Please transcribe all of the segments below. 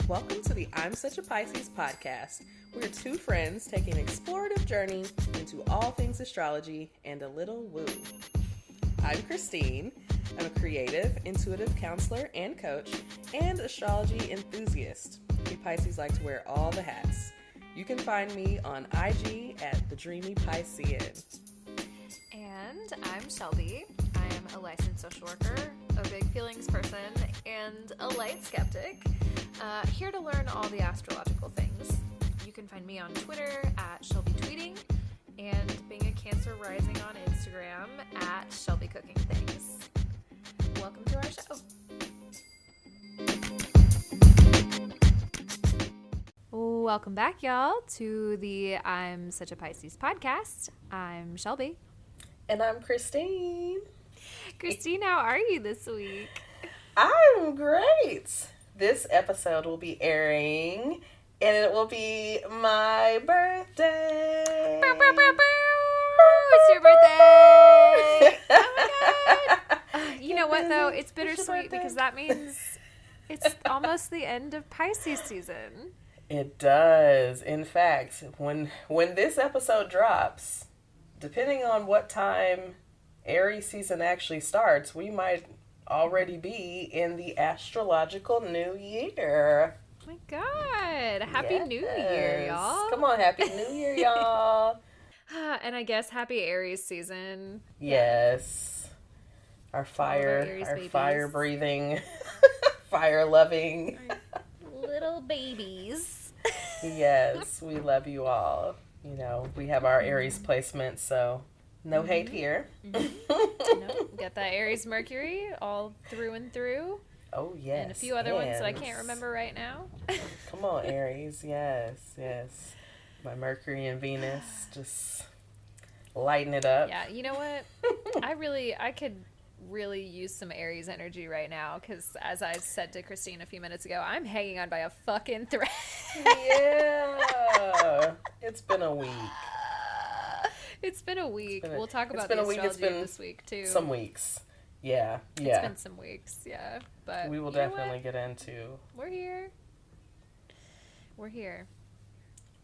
Welcome to the I'm Such a Pisces podcast. We're two friends taking an explorative journey into all things astrology and a little woo. I'm Christine. I'm a creative, intuitive counselor and coach, and astrology enthusiast. We Pisces like to wear all the hats. You can find me on IG at The Dreamy Piscean. And I'm Shelby. I am a licensed social worker, a big feelings person, and a light skeptic. Here to learn all the astrological things. You can find me on Twitter at Shelby Tweeting, and being a Cancer rising on Instagram at Shelby Cooking Things. Welcome to our show. Welcome back, y'all, to the I'm Such a Pisces podcast. I'm Shelby. And I'm Christine. Christine, how are you this week? I'm great. This episode will be airing, and it will be my birthday. Bow, bow, bow, bow. It's your birthday. Oh my God. You know what, though? It's bittersweet because that means it's almost the end of Pisces season. It does. In fact, when this episode drops, depending on what time Aries season actually starts, we might already be in the astrological new year. Oh my God. Happy New Year, y'all. Come on, Happy New Year, y'all. And I guess happy Aries season. Yes. Our fire breathing, fire loving. Little babies. Yes, we love you all. You know, we have our Aries placement, so no hate here. Nope. Got that Aries Mercury all through and through. Oh, yes. And a few other ones that I can't remember right now. Come on, Aries. Yes. My Mercury and Venus just lighten it up. Yeah, you know what? I could really use some Aries energy right now because, as I said to Christine a few minutes ago, I'm hanging on by a fucking thread. Yeah. It's been a week. It's been a week. We'll talk about the astrology this week, too. Some weeks. Yeah. It's been some weeks, yeah. But we will definitely get into... We're here.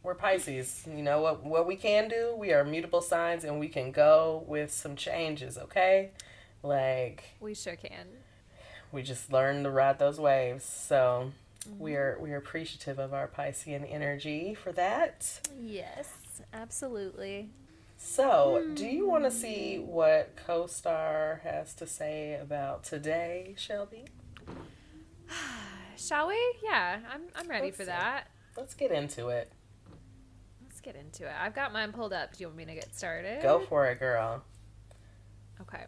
We're Pisces. You know what we can do? We are mutable signs, and we can go with some changes, okay? Like... We sure can. We just learn to ride those waves. So we are appreciative of our Piscean energy for that. Yes, absolutely. So, do you want to see what CoStar has to say about today, Shelby? Shall we? Yeah, I'm ready for that. Let's get into it. I've got mine pulled up. Do you want me to get started? Go for it, girl. Okay.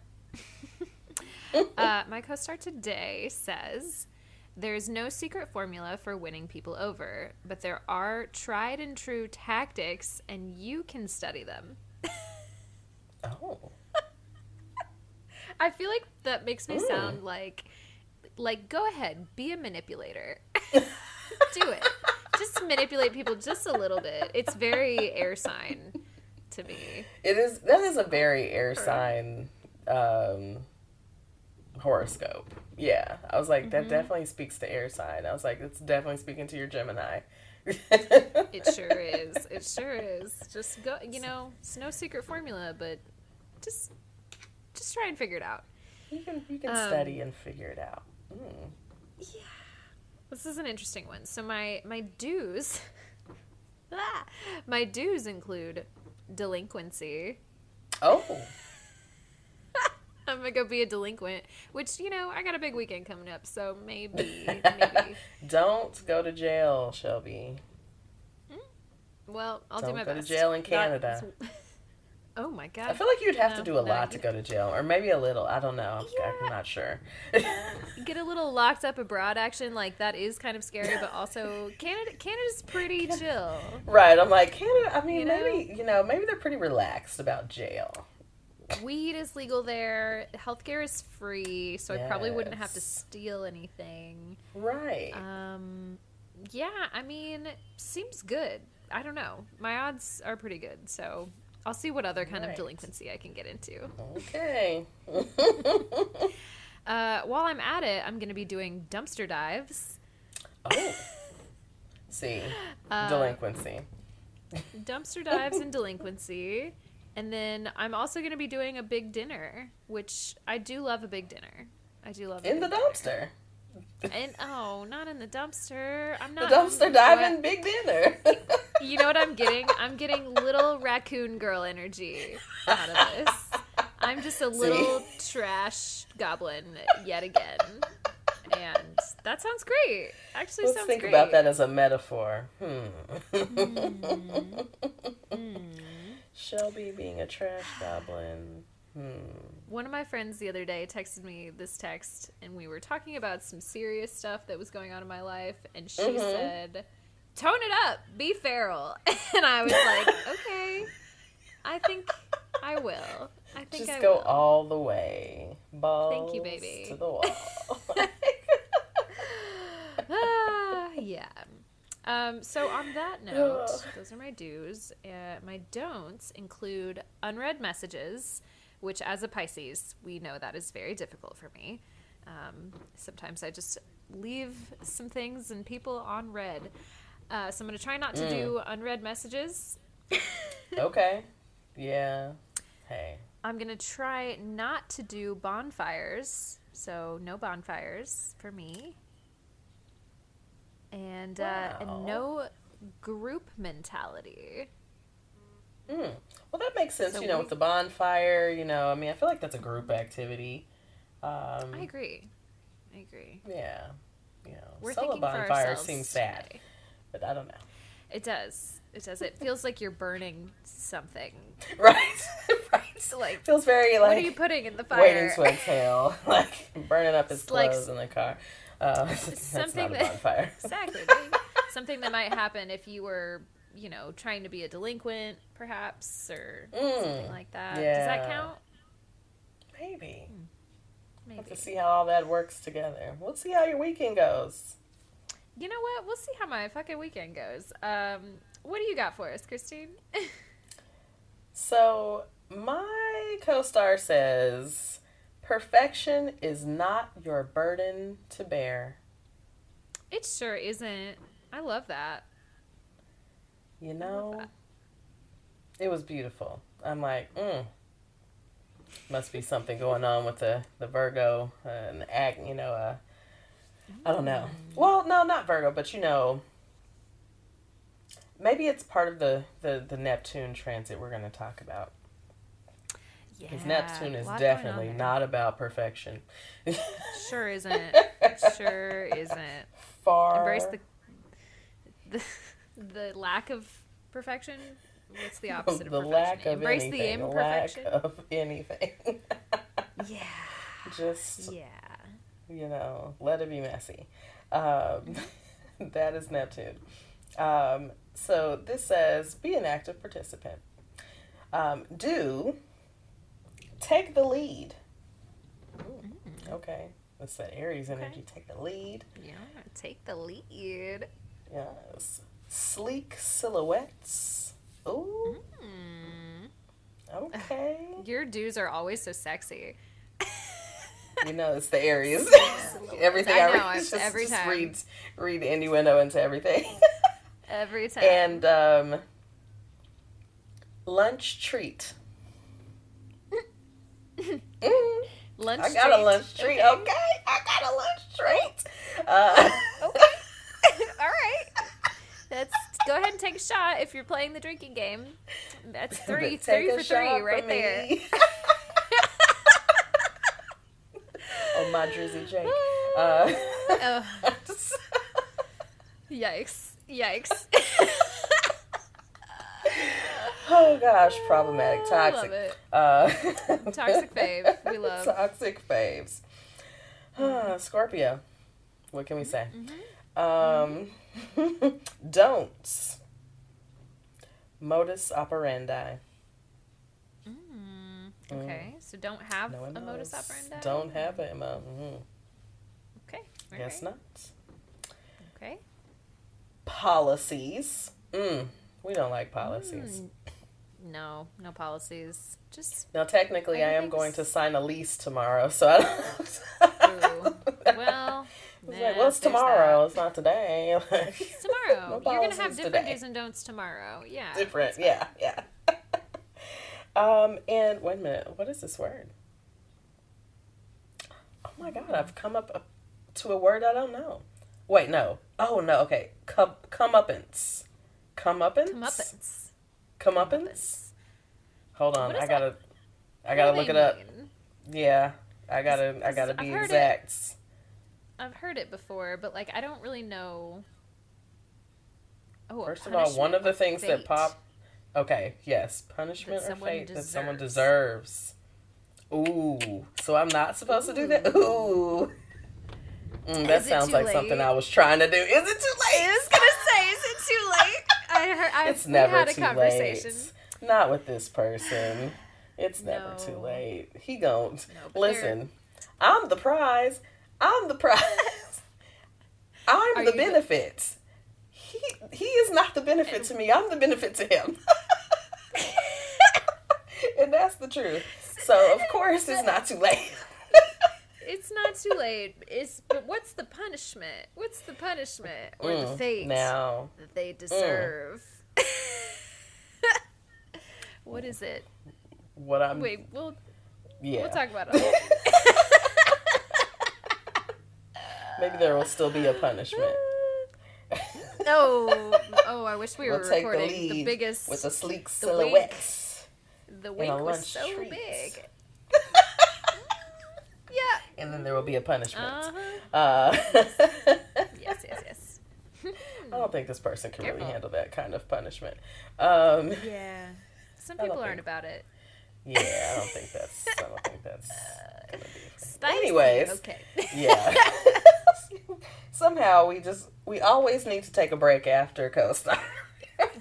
My CoStar today says, there's no secret formula for winning people over, but there are tried and true tactics, and you can study them. Oh. I feel like that makes me sound like go ahead, be a manipulator. Do it. Just manipulate people just a little bit. It's very air sign to me. That is a very air sign horoscope. Yeah. I was like, that definitely speaks to air sign. I was like, it's definitely speaking to your Gemini. It sure is. Just go, it's no secret formula, but just try and figure it out. You can study and figure it out. Yeah. This is an interesting one. So my do's include delinquency. Oh. I'm going to go be a delinquent, which, I got a big weekend coming up, so maybe. Don't go to jail, Shelby. Well, I'll do my best. Don't go to jail in Canada. Oh, my God. I feel like you'd have to do a lot to go to jail, or maybe a little. I don't know. Yeah. I'm not sure. Get a little locked up abroad action, that is kind of scary, but also Canada's pretty chill. Right. I'm like, Canada, maybe they're pretty relaxed about jail. Weed is legal there. Healthcare is free, so I probably wouldn't have to steal anything. Right. Yeah, seems good. I don't know. My odds are pretty good, so I'll see what other kind of delinquency I can get into. Okay. While I'm at it, I'm going to be doing dumpster dives. Oh. See, delinquency. Dumpster dives and delinquency. And then I'm also going to be doing a big dinner, which I do love a big dinner. I do love in the dumpster. Dinner. And not in the dumpster. I'm not the dumpster diving big dinner. You know what I'm getting? I'm getting little raccoon girl energy out of this. I'm just a little trash goblin yet again. And that sounds great. Actually, Let's sounds think great. about that as a metaphor. Shelby being a trash goblin. One of my friends the other day texted me this text, and we were talking about some serious stuff that was going on in my life, and she said, "Tone it up, be feral." And I was like, okay, I think I will. I think Just I go will. all the way. Balls Thank you, baby. to the wall. Yeah. So on that note, those are my do's. My don'ts include unread messages, which as a Pisces, we know that is very difficult for me. Sometimes I just leave some things and people on read. So I'm going to try not to do unread messages. Okay. Yeah. Hey. I'm going to try not to do bonfires. So no bonfires for me. And no group mentality. Well, that makes sense, So with the bonfire, I mean, I feel like that's a group activity. I agree. Yeah. We're solo thinking for bonfire ourselves seems sad, today. but I don't know. It does. It feels like you're burning something. Right. Right. Like, feels very what are you putting in the fire? waiting to exhale, like burning up his It's like clothes in the car. That's something not a bonfire. Exactly. Something that might happen if you were, trying to be a delinquent, perhaps, or something like that. Yeah. Does that count? Maybe. Maybe. Have to see how all that works together. We'll see how your weekend goes. You know what? We'll see how my fucking weekend goes. What do you got for us, Christine? So, my co-star says, perfection is not your burden to bear. It sure isn't. I love that. It was beautiful. I'm like, must be something going on with the Virgo and the act, I don't know. Well, no, not Virgo, but maybe it's part of the Neptune transit we're going to talk about. Yeah. Because Neptune is a lot definitely going on there. not about perfection. Sure isn't. Sure isn't. Far. Embrace the lack of perfection. What's the opposite of the perfection? lack of Embrace anything. the imperfection. Lack of anything. Yeah. Just, Yeah. let it be messy. That is Neptune. So this says, be an active participant. Take the lead. Ooh, okay. That's that Aries energy. Take the lead. Yeah, take the lead. Yes. Sleek silhouettes. Ooh. Okay. Your dudes are always so sexy. It's the Aries. Everything I I, know, read, it's every time. read innuendo into everything. Every time. And lunch treat. Lunch I got treat. a lunch treat. Okay. I got a lunch treat. Okay. All right. Go ahead and take a shot if you're playing the drinking game. That's three for three right there. Oh, my Drizzy Jake. Yikes. Oh gosh, problematic, toxic. Love it. Toxic fave. We love. Toxic faves. Scorpio. What can we say? Don'ts. Modus operandi. Okay, so don't have No one a modus knows. operandi? Don't have it. Okay. all Guess right. not. Okay. Policies. We don't like policies. No policies. Just Now, technically, I am Everything's- going to sign a lease tomorrow, so I don't. ooh. Well, So like, well, it's tomorrow. It's not today. It's tomorrow. No You're going to have policies different today. do's and don'ts tomorrow. Yeah. Different. Yeah. And wait a minute. What is this word? Oh my God. I've come up to a word I don't know. Wait, no. Oh, no. Okay. Comeuppance. Comeuppance? Comeuppance? Hold on. I gotta look it up. Yeah. I gotta be exact. I've heard it before, but like I don't really know. Oh, first of all, one of the things that pop. Okay, yes, punishment or fate that someone deserves. Ooh, so I'm not supposed to do that. Ooh, that sounds like something I was trying to do. Is it too late? I was gonna say, is it too late? It's never had a too conversation. late. Not with this person. It's never too late. He don't. Listen, I'm the prize. I'm the benefits. He is not the benefit to me. I'm the benefit to him. And that's the truth. So, of course, it's not too late. It's not too late. But what's the punishment? What's the punishment or the fate that they deserve? What is it? We'll talk about it. Maybe there will still be a punishment. Oh, I wish we were recording the biggest with a sleek silhouette. The wig was so big. Yeah. And then there will be a punishment. Yes. I don't think this person can really handle that kind of punishment. Yeah. Some people aren't about it. Yeah, I don't think that's gonna be. Spicy. Anyways. Okay. Yeah. Somehow we always need to take a break after CoStar.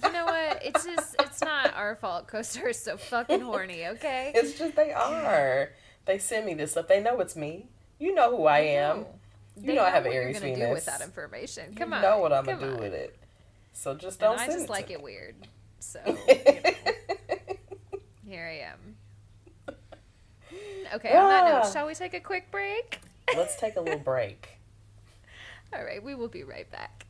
You know what? It's not our fault. CoStar is so fucking horny, okay? It's just they are. They send me this stuff. They know it's me. You know who I am. You know I have Aries Venus. What you're gonna do with that information? Come on. You know what I'm gonna do with it. So just don't send it. I just like it weird. So here I am. Okay, on that note, shall we take a quick break? Let's take a little break. All right, we will be right back.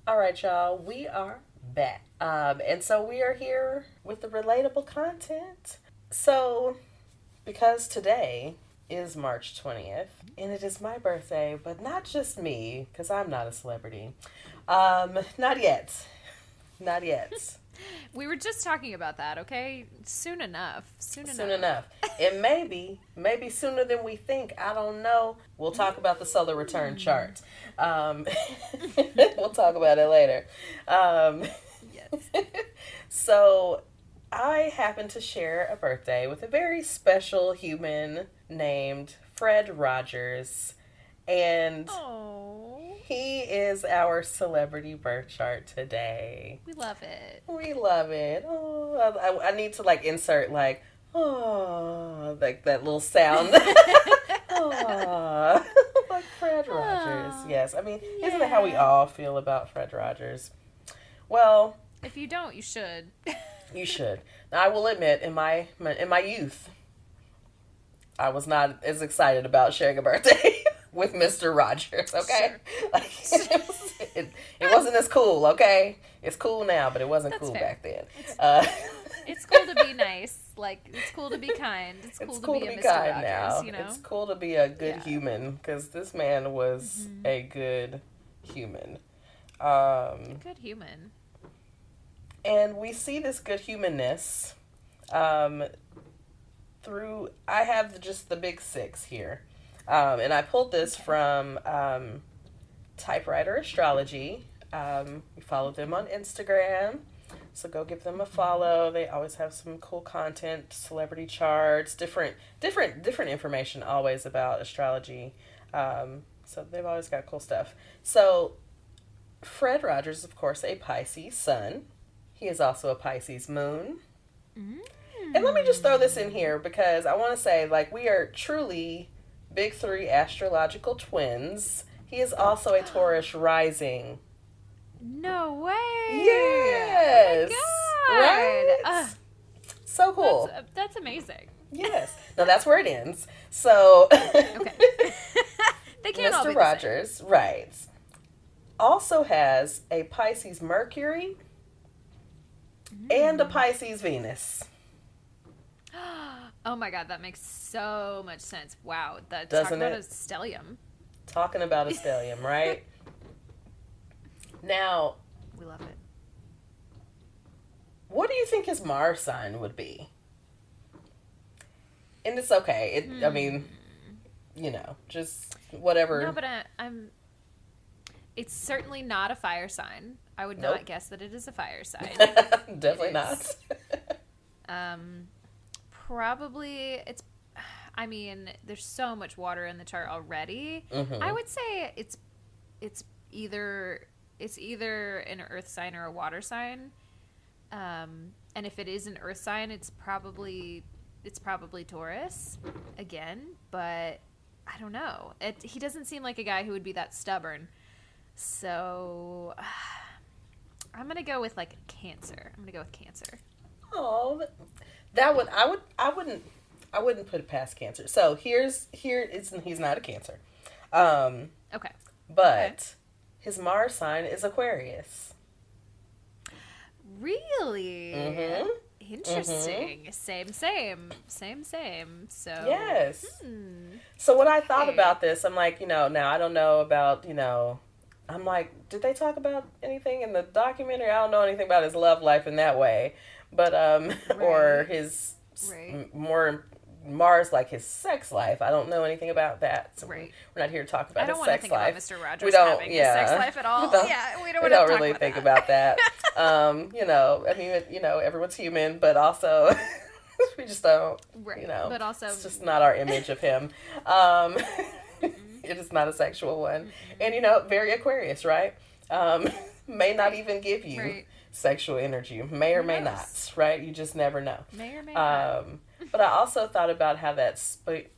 All right, y'all, we are back. And so we are here with the relatable content. So, because today is March 20th, and it is my birthday, but not just me, because I'm not a celebrity. Not yet. We were just talking about that, okay? Soon enough. And maybe sooner than we think. I don't know. We'll talk about the solar return chart. We'll talk about it later. Yes. So I happen to share a birthday with a very special human named Fred Rogers. And he is our celebrity birth chart today. We love it. Oh, I need to insert like that little sound. Like Fred Rogers. Yes. I mean, isn't it how we all feel about Fred Rogers? Well, if you don't, you should. You should. Now, I will admit, in my youth, I was not as excited about sharing a birthday with Mr. Rogers, okay? Sure. It wasn't as cool, okay? It's cool now, but it wasn't cool back then. It's cool to be nice. It's cool to be kind. It's cool to be a Mr. Rogers, now. You know? It's cool to be a good human, because this man was a good human. Good human. And we see this good humanness through, I have just the big six here. And I pulled this from Typewriter Astrology. We follow them on Instagram, so go give them a follow. They always have some cool content, celebrity charts, different information always about astrology. So they've always got cool stuff. So Fred Rogers, of course, a Pisces sun. He is also a Pisces moon. And let me just throw this in here because I want to say, we are truly big three astrological twins. He is also a Taurus rising. No way! Yes! Oh my God! Right? So cool. That's amazing. Yes. No, that's where it ends. So, Okay. They can't all be Mr. the Rogers, right, also has a Pisces Mercury and a Pisces Venus. same. Oh my god, that makes so much sense. Wow, that's Doesn't talking about it? a stellium. Talking about a stellium, right? Now, We love it. what do you think his Mars sign would be? And it's okay. I mean, just whatever. No, but I'm. It's certainly not a fire sign. I would Nope. not guess that it is a fire sign. Definitely It not. is. Probably it's. I mean, there's so much water in the chart already. Mhm. I would say it's either an earth sign or a water sign. And if it is an earth sign, it's probably Taurus again. But I don't know. He doesn't seem like a guy who would be that stubborn. So I'm gonna go with like Cancer. Oh, I wouldn't put it past Cancer. So he's not a Cancer. Okay. But his Mars sign is Aquarius. Really? Mhm. Interesting. Same. So Yes. So when I thought Okay. about this, I'm like, now I don't know about, I'm like, did they talk about anything in the documentary? I don't know anything about his love life in that way. But, or Right. his Right. more Mars, like his sex life. I don't know anything about that. So Right. we're not here to talk about I don't his want to sex think life. about Mr. Rogers We don't, having yeah. a sex life at all. We don't- Yeah, we don't We want to don't talk really about think that. about that. I mean, everyone's human, but also we just don't, Right. know. But also It's just not our image of him. It is not a sexual one. And, very Aquarius, right? May not even give you Right. sexual energy. May or Who may knows? not, right? You just never know. may or may not. But I also thought about how that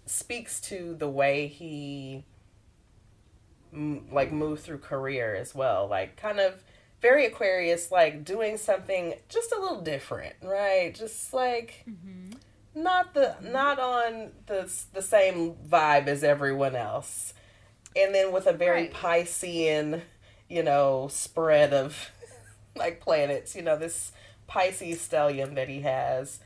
speaks to the way he moved through career as well. Like kind of very Aquarius, like doing something just a little different, right? Just like not on the same vibe as everyone else. And then with a very Right. Piscean, spread of like planets, this Pisces stellium that he has,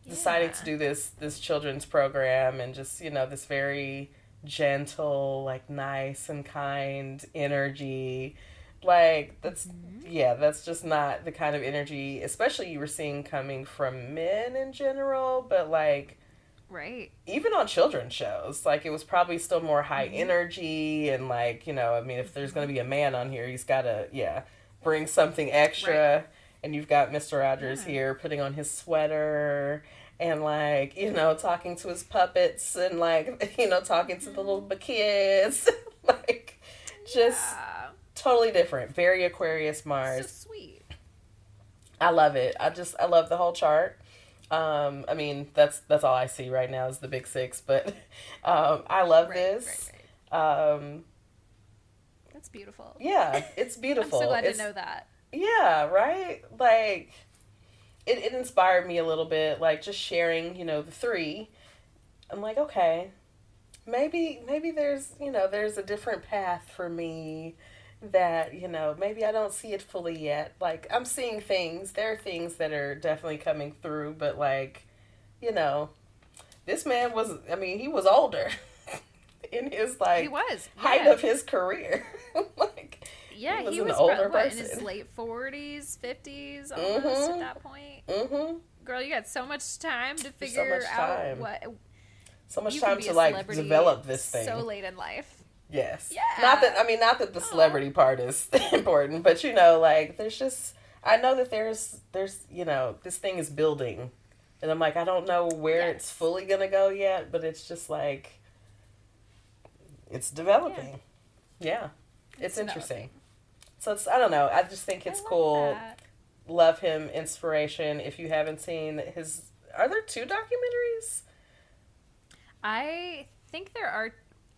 deciding Yeah. to do this children's program and just, this very gentle, like nice and kind energy. Like that's that's just not the kind of energy, especially you were seeing coming from men in general, but like Right. even on children's shows, like it was probably still more high energy and like, I mean, if there's going to be a man on here, he's got to, bring something extra. Right. And you've got Mr. Rogers here putting on his sweater and like, talking to his puppets and like, talking to the little kids. Like just totally different. Very Aquarius Mars. So sweet. I love it. I love the whole chart. I mean, that's all I see right now is the big six, but I love this. Right. That's beautiful. Yeah, it's beautiful. I'm so glad to know that. Yeah, right? Like, it inspired me a little bit, like, just sharing, the three. I'm like, okay, maybe there's, there's a different path for me that, maybe I don't see it fully yet. Like, I'm seeing things. There are things that are definitely coming through, but, like, this man he was older in his, like, He was. height of his career. Like, Yeah, he was he an was older in his person. late 40s, 50s, almost at that point. Mm-hmm. Girl, you got so much time to so figure much out time. what So much you time can be to a like celebrity develop this thing. so late in life. Yes. Yeah. Not that the celebrity part is important, but like there's just I know that there's this thing is building, and I'm like I don't know where it's fully gonna go yet, but it's just like it's developing. Yeah. It's interesting. So I don't know. I just think it's cool. Love him, inspiration. If you haven't seen are there 2 documentaries? I think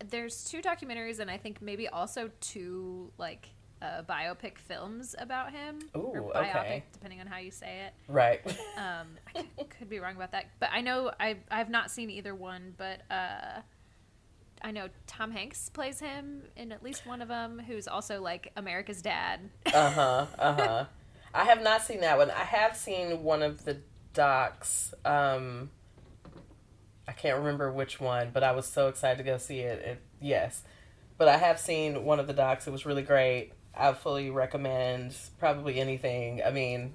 there's 2 documentaries, and I think maybe also 2 like biopic films about him. Ooh, or biopic, okay. depending on how you say it. Right. I could be wrong about that. But I know I've not seen either one, but I know Tom Hanks plays him in at least one of them, who's also like America's Dad. I have not seen that one. I have seen one of the docs. I can't remember which one, but I was so excited to go see it. Yes. But I have seen one of the docs. It was really great. I fully recommend probably anything. I mean,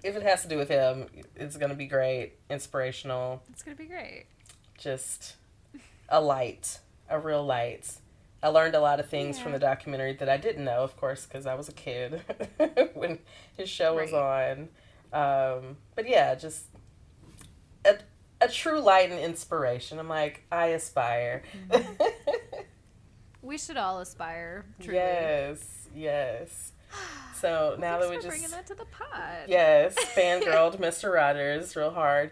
if it has to do with him, it's going to be great. Inspirational. It's going to be great. Just a real light. I learned a lot of things from the documentary that I didn't know, of course, because I was a kid when his show was on. But yeah, just a true light and inspiration. I'm like, I aspire. We should all aspire, truly. Yes. So now that we just bringing that to the pod. Yes, fangirled Mr. Rogers real hard.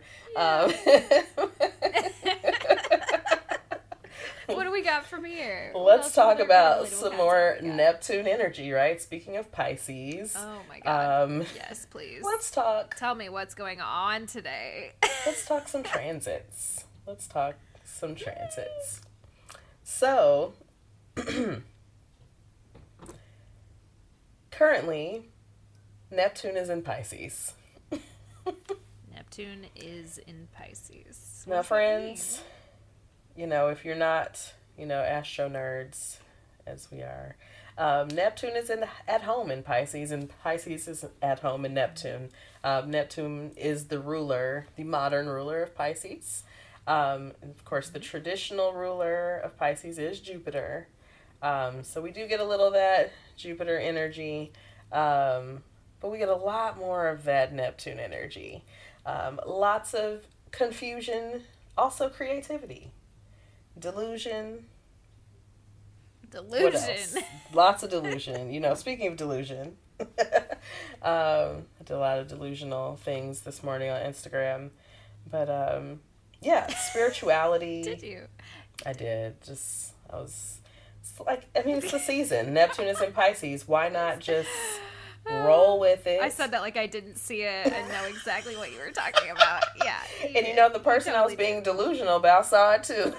What do we got from here? Let's talk about some more Neptune energy, right? Speaking of Pisces. Oh my God. Yes, please. Let's talk. Tell me what's going on today. Let's talk some transits. So, currently, Neptune is in Pisces. Neptune is in Pisces. Now, friends, if you're not, astro nerds, as we are, Neptune is at home in Pisces, and Pisces is at home in Neptune. Neptune is the modern ruler of Pisces. Of course, the traditional ruler of Pisces is Jupiter. So we do get a little of that Jupiter energy, but we get a lot more of that Neptune energy. Lots of confusion, also creativity, delusion. What else? Lots of delusion. Speaking of delusion, I did a lot of delusional things this morning on Instagram. But, spirituality. Did you? I did. It's the season. Neptune is in Pisces. Why not just roll with it? I said that like I didn't see it and know exactly what you were talking about. Yeah. And the person I was being delusional about saw it too.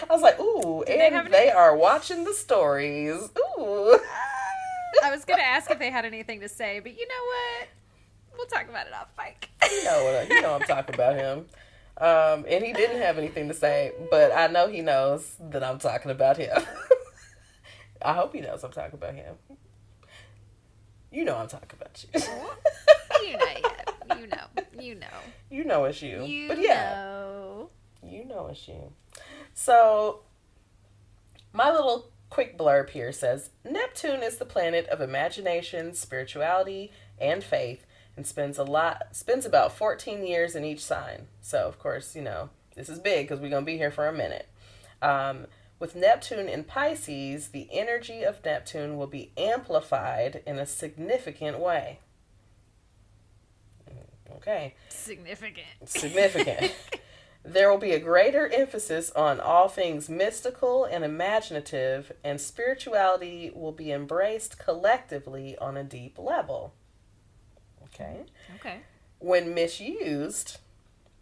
I was like, ooh, and they are watching the stories. Ooh. I was going to ask if they had anything to say, but you know what? We'll talk about it off mic. You know I'm talking about him. And he didn't have anything to say, but I know he knows that I'm talking about him. I hope he knows I'm talking about him. You know I'm talking about you. You know yet. You know. You know it's you. You know it's you. So, my little quick blurb here says, Neptune is the planet of imagination, spirituality, and faith, and spends about 14 years in each sign. So, of course, this is big because we're going to be here for a minute. With Neptune in Pisces, the energy of Neptune will be amplified in a significant way. Okay. Significant. There will be a greater emphasis on all things mystical and imaginative, and spirituality will be embraced collectively on a deep level. Okay. When misused,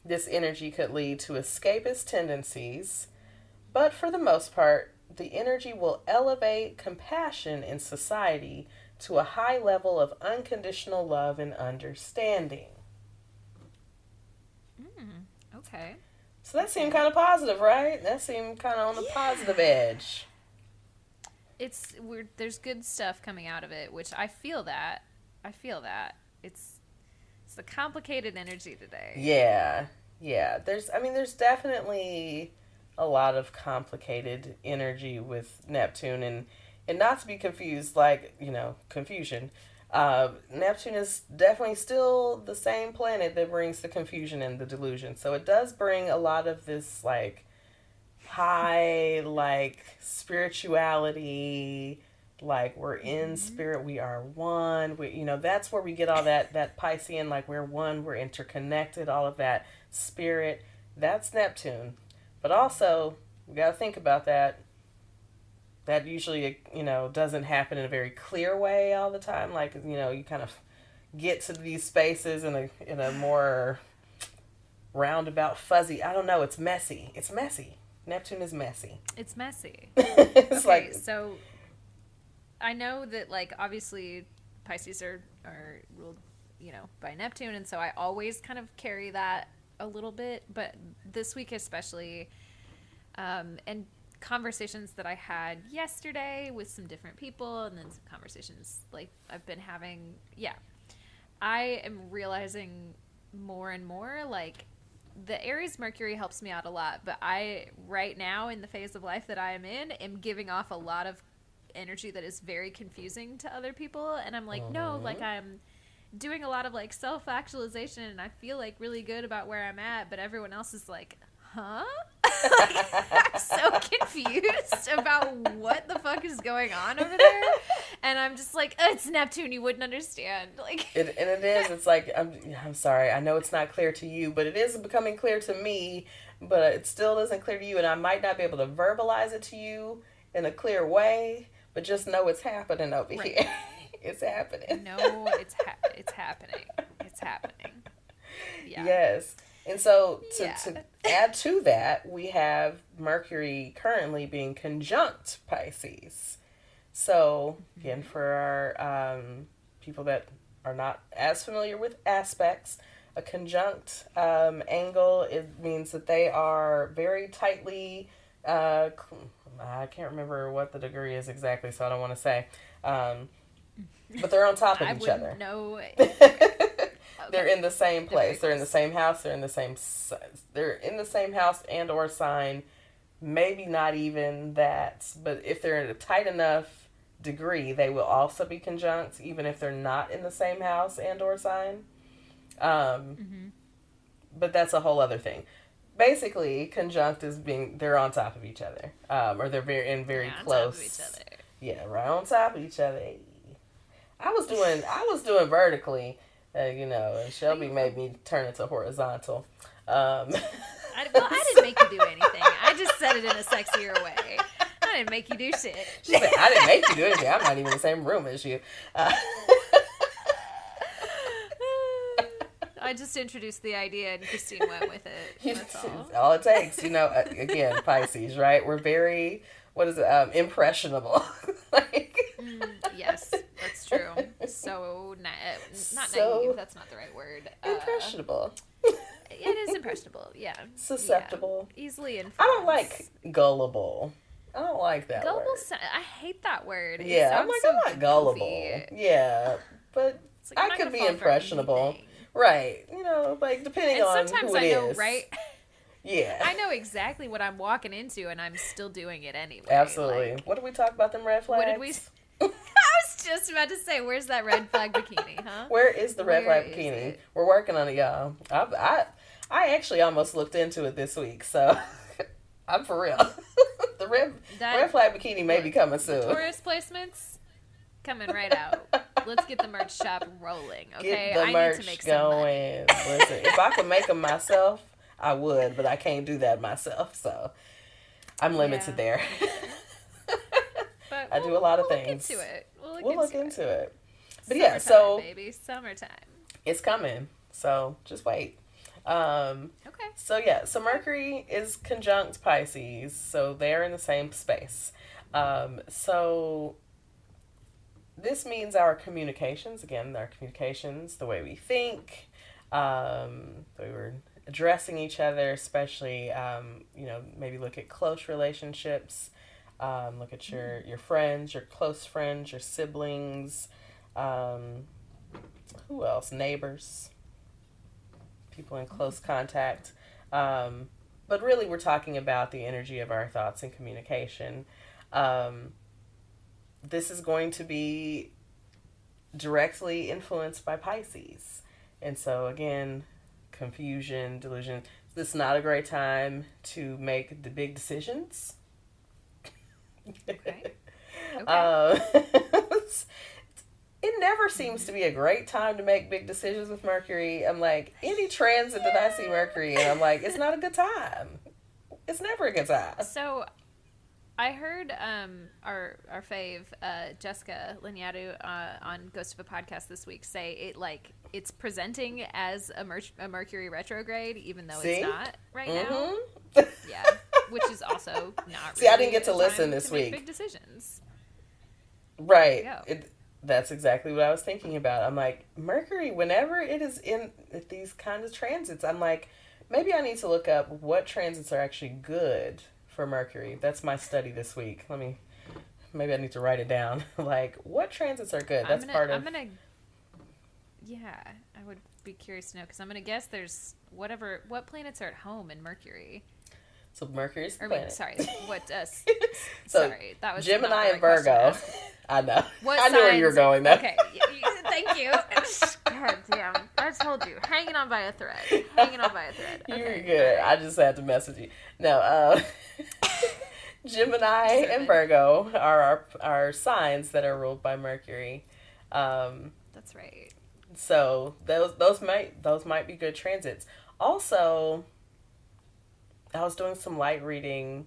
this energy could lead to escapist tendencies, but for the most part, the energy will elevate compassion in society to a high level of unconditional love and understanding. Okay. So that seemed kind of positive, right? That seemed kind of on the positive edge. It's weird. There's good stuff coming out of it, which I feel that. It's the complicated energy today. Yeah. There's definitely a lot of complicated energy with Neptune, and not to be confused, confusion. Neptune is definitely still the same planet that brings the confusion and the delusion. So it does bring a lot of this, high, spirituality, we're in spirit, we are one. That's where we get all that Piscean, we're one, we're interconnected, all of that spirit. That's Neptune. But also, we got to think about that. that usually, doesn't happen in a very clear way all the time. Like, you kind of get to these spaces in a more roundabout, fuzzy. I don't know. It's messy. It's messy. Neptune is messy. It's messy. It's okay, so I know that, like, obviously Pisces are ruled, by Neptune, and so I always kind of carry that a little bit, but this week especially, and conversations that I had yesterday with some different people, and then some conversations like I've been having, I am realizing more and more, like, the Aries Mercury helps me out a lot, but I, right now in the phase of life that I am in, am giving off a lot of energy that is very confusing to other people, and I'm like, no, like, I'm doing a lot of, like, self-actualization, and I feel, like, really good about where I'm at, but everyone else is like, huh? Like, I'm so confused about what the fuck is going on over there, and I'm just like, it's Neptune, you wouldn't understand. Like, and it is. It's like, I'm sorry. I know it's not clear to you, but it is becoming clear to me. But it still isn't clear to you, and I might not be able to verbalize it to you in a clear way. But just know it's happening over here. It's happening. No, it's happening. It's happening. Yeah. Yes. And so to add to that, we have Mercury currently being conjunct Pisces. So, again, for our people that are not as familiar with aspects, a conjunct angle, it means that they are very tightly, I can't remember what the degree is exactly, so I don't want to say, but they're on top of each other. No. They're in the same place. They're in the same house. They're in the same house and or sign. Maybe not even that, but if they're in a tight enough degree, they will also be conjunct, even if they're not in the same house and or sign. But that's a whole other thing. Basically, conjunct is they're on top of each other, or they're very close. On top of each other. Yeah, right on top of each other. I was doing vertically. And Shelby made me turn it to horizontal. I didn't make you do anything. I just said it in a sexier way. I didn't make you do shit. She said, I didn't make you do anything. I'm not even in the same room as you. I just introduced the idea and Christine went with it. That's all. All it takes. Again, Pisces, right? We're very, impressionable. Yes, that's true. So, not naive, that's not the right word. Impressionable. It is impressionable, yeah. Susceptible. Yeah. Easily influenced. I don't like gullible. I don't like that gullible word. I hate that word. Yeah, I'm not gullible. Goofy. Yeah, but like, I could be impressionable. Right. Depending on sometimes who it I know, is. right? Yeah. I know exactly what I'm walking into, and I'm still doing it anyway. Absolutely. What did we talk about, them red flags? What did we... I was just about to say, where's that red flag bikini, huh? Where is the red flag bikini? We're working on it, y'all. I actually almost looked into it this week, so I'm for real. The red flag bikini may be coming soon. Tourist placements coming right out. Let's get the merch shop rolling, okay? Get the merch need to make going. Some money. Listen, if I could make them myself, I would, but I can't do that myself, so I'm limited there. But I do a lot of things. We'll look into it. We'll look into it. But summertime, so baby, summertime. It's coming. So just wait. Okay. So Mercury is conjunct Pisces, so they're in the same space. So this means our communications, the way we think, the way we're addressing each other, especially, maybe look at close relationships, look at your friends, your close friends, your siblings, who else? Neighbors, people in close contact. But really we're talking about the energy of our thoughts and communication. This is going to be directly influenced by Pisces. And so again, confusion, delusion. This is not a great time to make the big decisions. Okay. It never seems to be a great time to make big decisions with Mercury. I'm like, any transit that I see Mercury in, I'm like, it's not a good time. It's never a good time. So I heard our fave Jessica Lanyadou on Ghost of a Podcast this week say it's presenting as a Mercury retrograde, even though See? it's not right now. Mhm. Yeah, which is also not. See, I really didn't get to a listen time this to make week. Big decisions. Right. There you go. That's exactly what I was thinking about. I'm like, Mercury, whenever it is in these kind of transits, I'm like, maybe I need to look up what transits are actually good for Mercury. That's my study this week. Maybe I need to write it down. Like, what transits are good? That's Yeah, I would be curious to know, because I'm gonna guess there's what planets are at home in Mercury. So Mercury's the Or, planet. sorry, what? So sorry, that was Gemini not the right and Virgo. question to ask. I know. What I knew where you were signs- going, though. Okay, thank you. God damn, I told you, hanging on by a thread. Hanging on by a thread. You were Okay, good. all right. I just had to message you. No, Gemini Deserve and it. Virgo are our signs that are ruled by Mercury. That's right. So those might be good transits. Also, I was doing some light reading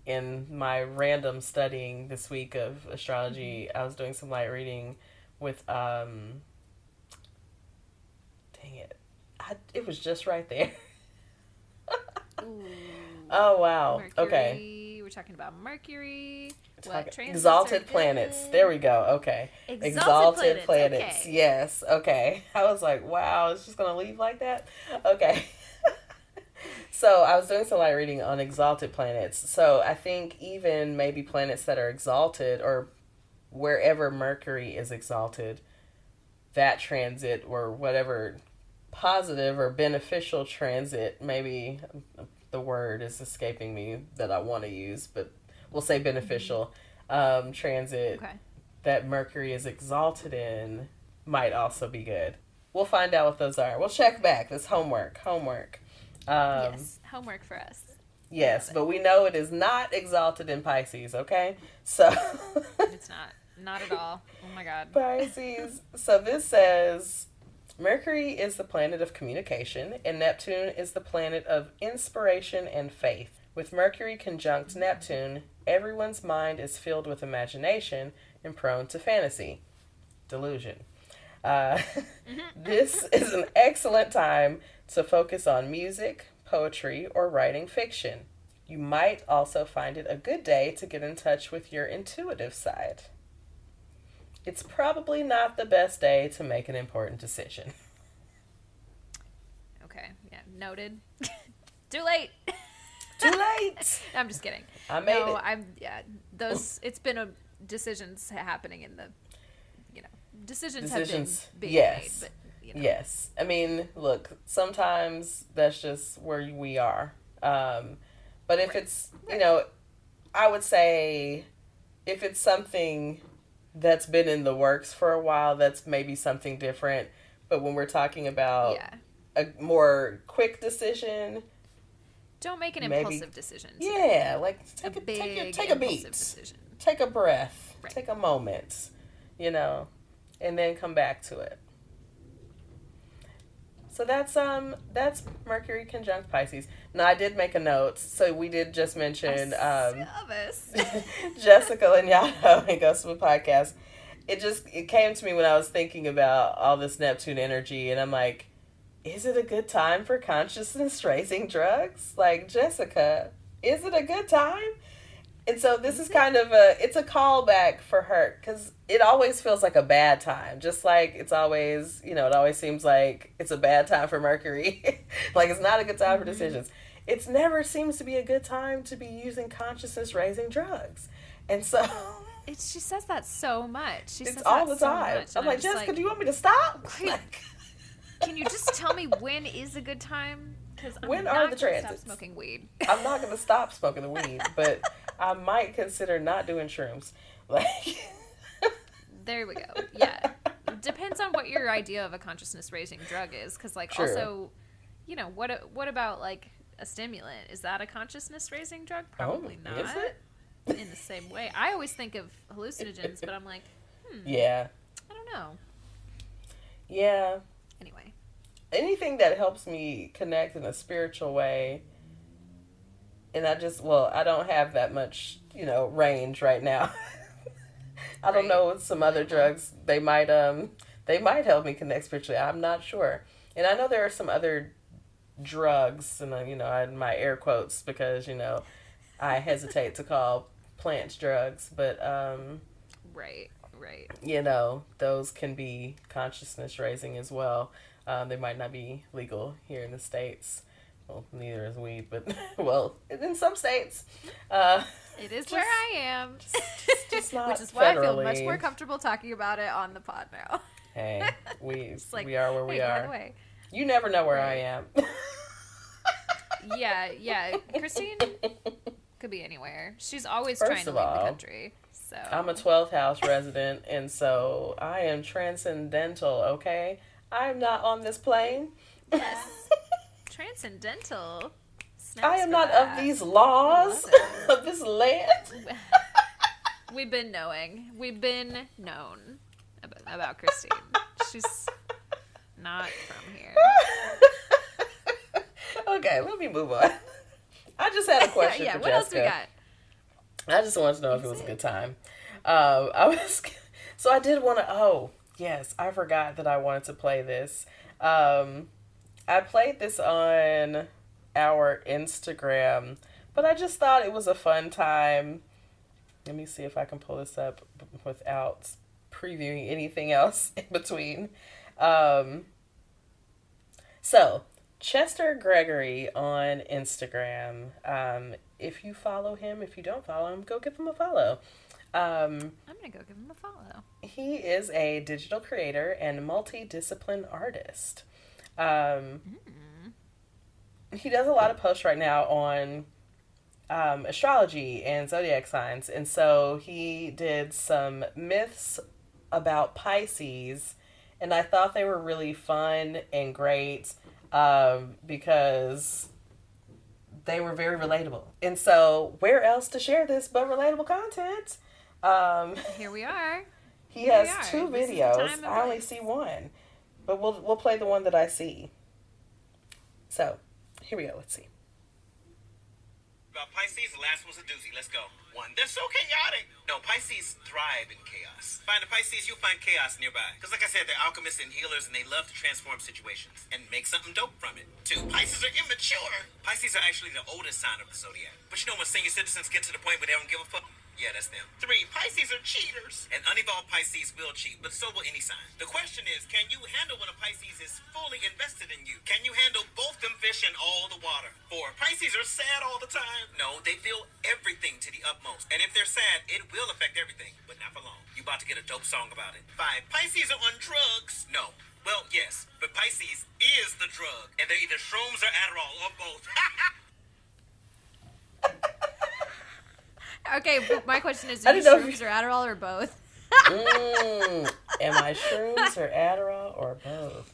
in my random studying this week of astrology. I was doing some light reading with dang it. It was just right there. Ooh. Oh wow. Mercury. Okay. We're talking about Mercury. What transits Exalted are planets. good? There we go. Okay. Exalted planets. Okay. Yes. Okay. I was like, wow, it's just going to leave like that? Okay. So I was doing some light reading on exalted planets. So I think even maybe planets that are exalted, or wherever Mercury is exalted, that transit or whatever positive or beneficial transit, maybe the word is escaping me that I want to use, but we'll say beneficial transit that Mercury is exalted in might also be good. We'll find out what those are. We'll check back. That's homework. Yes, homework for us. Yes, but we know it is not exalted in Pisces, okay? So It's not at all. Oh my god. Pisces. So this says Mercury is the planet of communication, and Neptune is the planet of inspiration and faith. With Mercury conjunct Neptune, everyone's mind is filled with imagination and prone to fantasy. Delusion. This is an excellent time to focus on music, poetry, or writing fiction. You might also find it a good day to get in touch with your intuitive side. It's probably not the best day to make an important decision. Okay, yeah, noted. Too late. Too late. I'm just kidding. I made it. It's been decisions happening in the, decisions have Decisions, been being yes. made, but Yes. I mean, look, sometimes that's just where we are. But if it's, I would say if it's something that's been in the works for a while, that's maybe something different. But when we're talking about a more quick decision, don't make an impulsive decision. Yeah, like take a beat, decision. Take a breath, Right. Take a moment, and then come back to it. So that's Mercury conjunct Pisces. Now I did make a note. So we did just mention Jessica Lanyadou and Ghost of a Podcast. It came to me when I was thinking about all this Neptune energy, and I'm like, is it a good time for consciousness raising drugs? Like, Jessica, is it a good time? And so this is kind of it's a callback for her, because it always feels like a bad time. Just like it's always, it always seems like it's a bad time for Mercury. Like, it's not a good time for decisions. It never seems to be a good time to be using consciousness raising drugs. And so she says that so much. She it's says all that the so time. much, I'm and like, Jessica, do you want me to stop? Can you just tell me when is a good time? Because When are the stop transits? smoking weed. I'm not going to stop smoking the weed, but I might consider not doing shrooms. Like, there we go. Yeah. Depends on what your idea of a consciousness raising drug is. Because, True. also, what about, a stimulant? Is that a consciousness raising drug? Probably not. Is it? In the same way. I always think of hallucinogens, but I'm like, yeah. I don't know. Yeah. Anyway. Anything that helps me connect in a spiritual way And I don't have that much, range right now. I don't know with some other drugs. They might help me connect spiritually. I'm not sure. And I know there are some other drugs, and I had my air quotes because, I hesitate to call plants drugs, but right. Those can be consciousness raising as well. They might not be legal here in the States. Well, neither is weed, but in some states, it is where I am, just not which is why federally. I feel much more comfortable talking about it on the pod now. Hey, we are where we are. By the way, you never know where I am. yeah. Christine could be anywhere. She's always trying to leave the country. So I'm a 12th house resident, and so I am transcendental. Okay, I'm not on this plane. Yes. Transcendental. I am not of these laws of this land. We've been known about Christine. She's not from here. Okay, let me move on. I just had a question for what Jessica. else we got? I just wanted to know if it was a good time. So I did want to. Oh yes, I forgot that I wanted to play this. I played this on our Instagram, but I just thought it was a fun time. Let me see if I can pull this up without previewing anything else in between. So, Chester Gregory on Instagram. If you follow him, if you don't follow him, go give him a follow. I'm going to go give him a follow. He is a digital creator and multidiscipline artist. He does a lot of posts right now on astrology and zodiac signs, and so he did some myths about Pisces, and I thought they were really fun and great because they were very relatable. And so where else to share this but relatable content? Here we are. He has two videos. I only see one. But we'll play the one that I see. So, here we go. Let's see. About Pisces, the last one's a doozy. Let's go. 1, they're so chaotic. No, Pisces thrive in chaos. Find a Pisces, you'll find chaos nearby. Because like I said, they're alchemists and healers, and they love to transform situations and make something dope from it. 2, Pisces are immature. Pisces are actually the oldest sign of the zodiac. But when senior citizens get to the point where they don't give a fuck, yeah, that's them. 3, Pisces are cheaters. And unevolved Pisces will cheat, but so will any sign. The question is, can you handle when a Pisces is fully invested in you? Can you handle both them fish in all the water? 4, Pisces are sad all the time. No, they feel everything to the utmost. And if they're sad, it will affect everything, but not for long. You about to get a dope song about it. 5, Pisces are on drugs. No. Well, yes, but Pisces is the drug. And they're either shrooms or Adderall or both. Okay, but my question is, are you shrooms or Adderall or both? Am I shrooms or Adderall or both?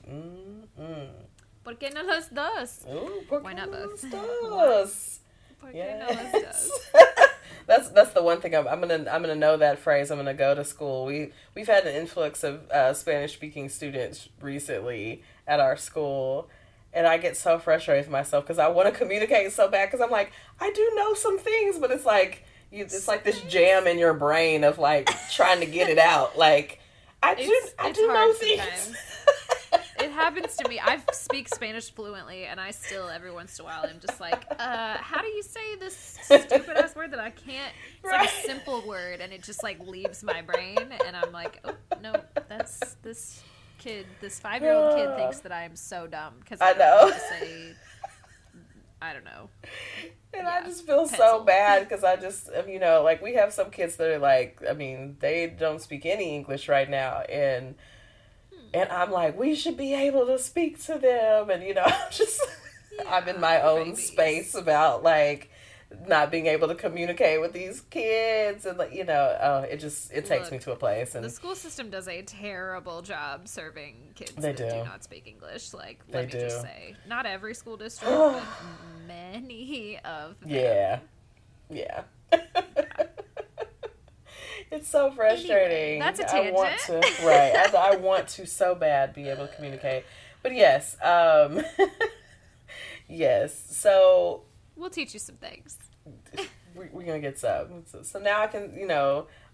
¿Por qué no los dos? Why not both? ¿Por qué no los dos? That's the one thing I'm gonna know that phrase. I'm gonna go to school. We've had an influx of Spanish speaking students recently at our school, and I get so frustrated with myself because I want to communicate so bad because I'm like, I do know some things, but it's like this jam in your brain of like trying to get it out. Like I do know things. It happens to me. I speak Spanish fluently, and I still every once in a while am just like, how do you say this stupid ass word that I can't? It's like a simple word, and it just like leaves my brain, and I'm like, oh no, that's this kid. This 5-year-old kid thinks that I am so dumb because I know how to say. I don't know. And I just feel so bad because I just, like we have some kids that are like, they don't speak any English right now. And I'm like, we should be able to speak to them. And, I'm in my own space about like not being able to communicate with these kids. And, it takes me to a place. And the school system does a terrible job serving kids that do not speak English. Like, let me just say, not every school district, but many of them. Yeah. It's so frustrating. Anyway, that's a tangent. I want to so bad be able to communicate. But yes. Yes. So we'll teach you some things. we're gonna get some. So now I can,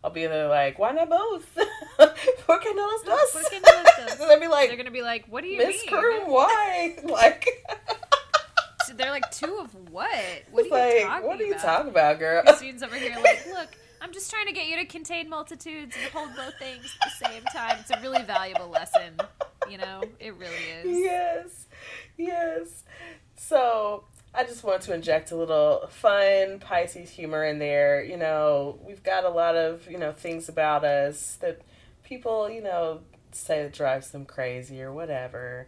I'll be there like, why not both? ¿Por qué no los dos? ¿Por qué no los dos? They'll be like, they're gonna be like, what do you Miss mean? Kroom, why? Like, So they're like, two of what? What are you like, talking what are you about? talking about, girl? Christine's over here like, look, I'm just trying to get you to contain multitudes and hold both things at the same time. It's a really valuable lesson, It really is. Yes. So I just want to inject a little fun Pisces humor in there. We've got a lot of, things about us that people, say that drives them crazy or whatever.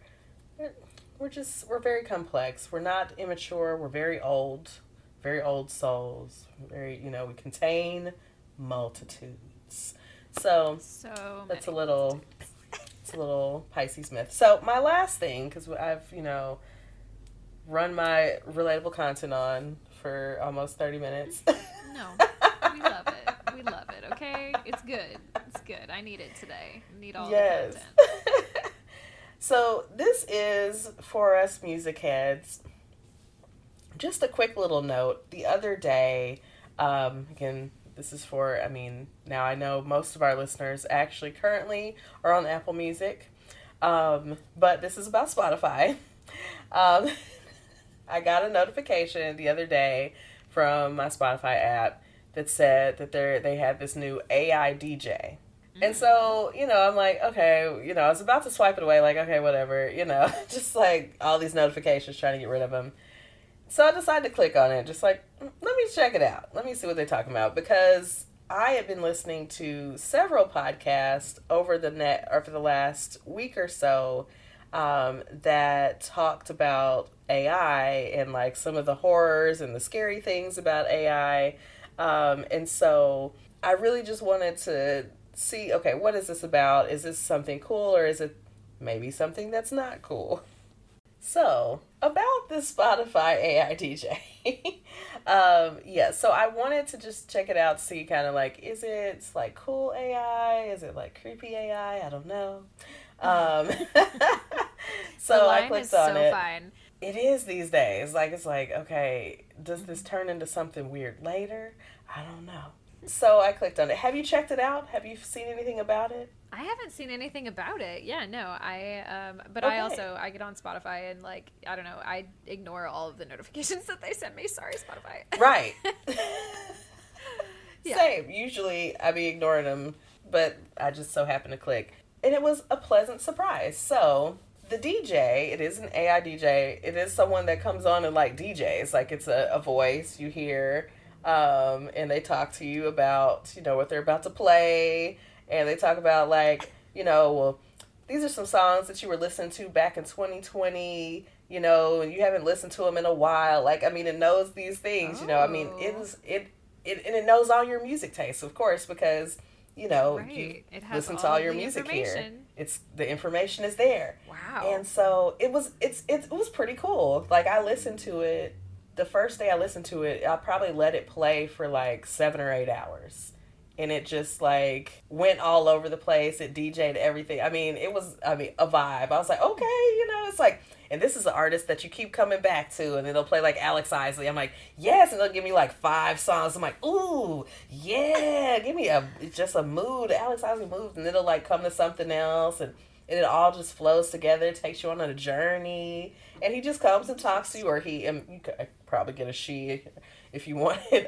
We're very complex. We're not immature. We're very old souls. We contain multitudes. So that's a little Pisces myth. So my last thing, because I've, run my relatable content on for almost 30 minutes. No, we love it. We love it, okay? It's good. It's good. I need it today. I need all the content. So this is for us music heads. Just a quick little note. The other day, again, this is for, now I know most of our listeners actually currently are on Apple Music, but this is about Spotify. I got a notification the other day from my Spotify app that said that they had this new AI DJ. And so, I'm like, okay, I was about to swipe it away, like, okay, whatever, just like all these notifications trying to get rid of them. So I decided to click on it, just like, let me check it out. Let me see what they're talking about, because I have been listening to several podcasts over the last week or so that talked about AI and like some of the horrors and the scary things about AI. And so I really just wanted to see, okay, what is this about? Is this something cool, or is it maybe something that's not cool? So, about this Spotify AI DJ. So I wanted to just check it out, see kind of like, is it like cool AI? Is it like creepy AI? I don't know. So I clicked on it. Fine. It is these days. Like, it's like, okay, does this turn into something weird later? I don't know. So I clicked on it. Have you checked it out? Have you seen anything about it? I haven't seen anything about it. Yeah, no. But Okay. I get on Spotify and like, I don't know, I ignore all of the notifications that they send me. Sorry, Spotify. Right. Yeah. Same. Usually I be ignoring them, but I just so happened to click. And it was a pleasant surprise. So the DJ, it is an AI DJ. It is someone that comes on and like DJs. Like, it's a voice you hear. And they talk to you about, what they're about to play. And they talk about like, well, these are some songs that you were listening to back in 2020, and you haven't listened to them in a while. Like, it knows these things, it knows all your music tastes, of course, because, Right. you It has listen to all your the music here. information. The information is there. Wow. And so it was pretty cool. Like, I listened to it. The first day I listened to it, I probably let it play for like 7 or 8 hours. And it just like went all over the place. It DJ'd everything. It was a vibe. I was like, okay, it's like, and this is an artist that you keep coming back to, and then they'll play like Alex Isley. I'm like, yes, and they'll give me like 5 songs. I'm like, ooh, yeah, give me just a mood, Alex Isley mood, and then it'll like come to something else, and it all just flows together. It takes you on a journey, and he just comes and talks to you, or you could probably get a she if you want it.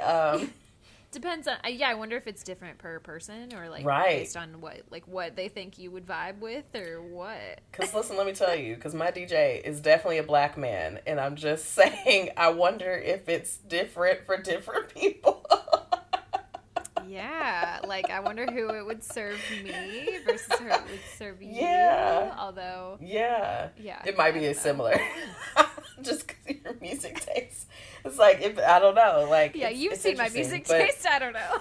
Depends on, I wonder if it's different per person, or like Right. based on what they think you would vibe with, or what. Because listen, let me tell you, because my DJ is definitely a black man, and I'm just saying, I wonder if it's different for different people. Yeah, like I wonder who it would serve me versus who it would serve you. Yeah. Although, Yeah. yeah, It might I be don't know. similar. Just because your music taste. It's like, I don't know. Like, Yeah, you've seen my music but- taste. I don't know.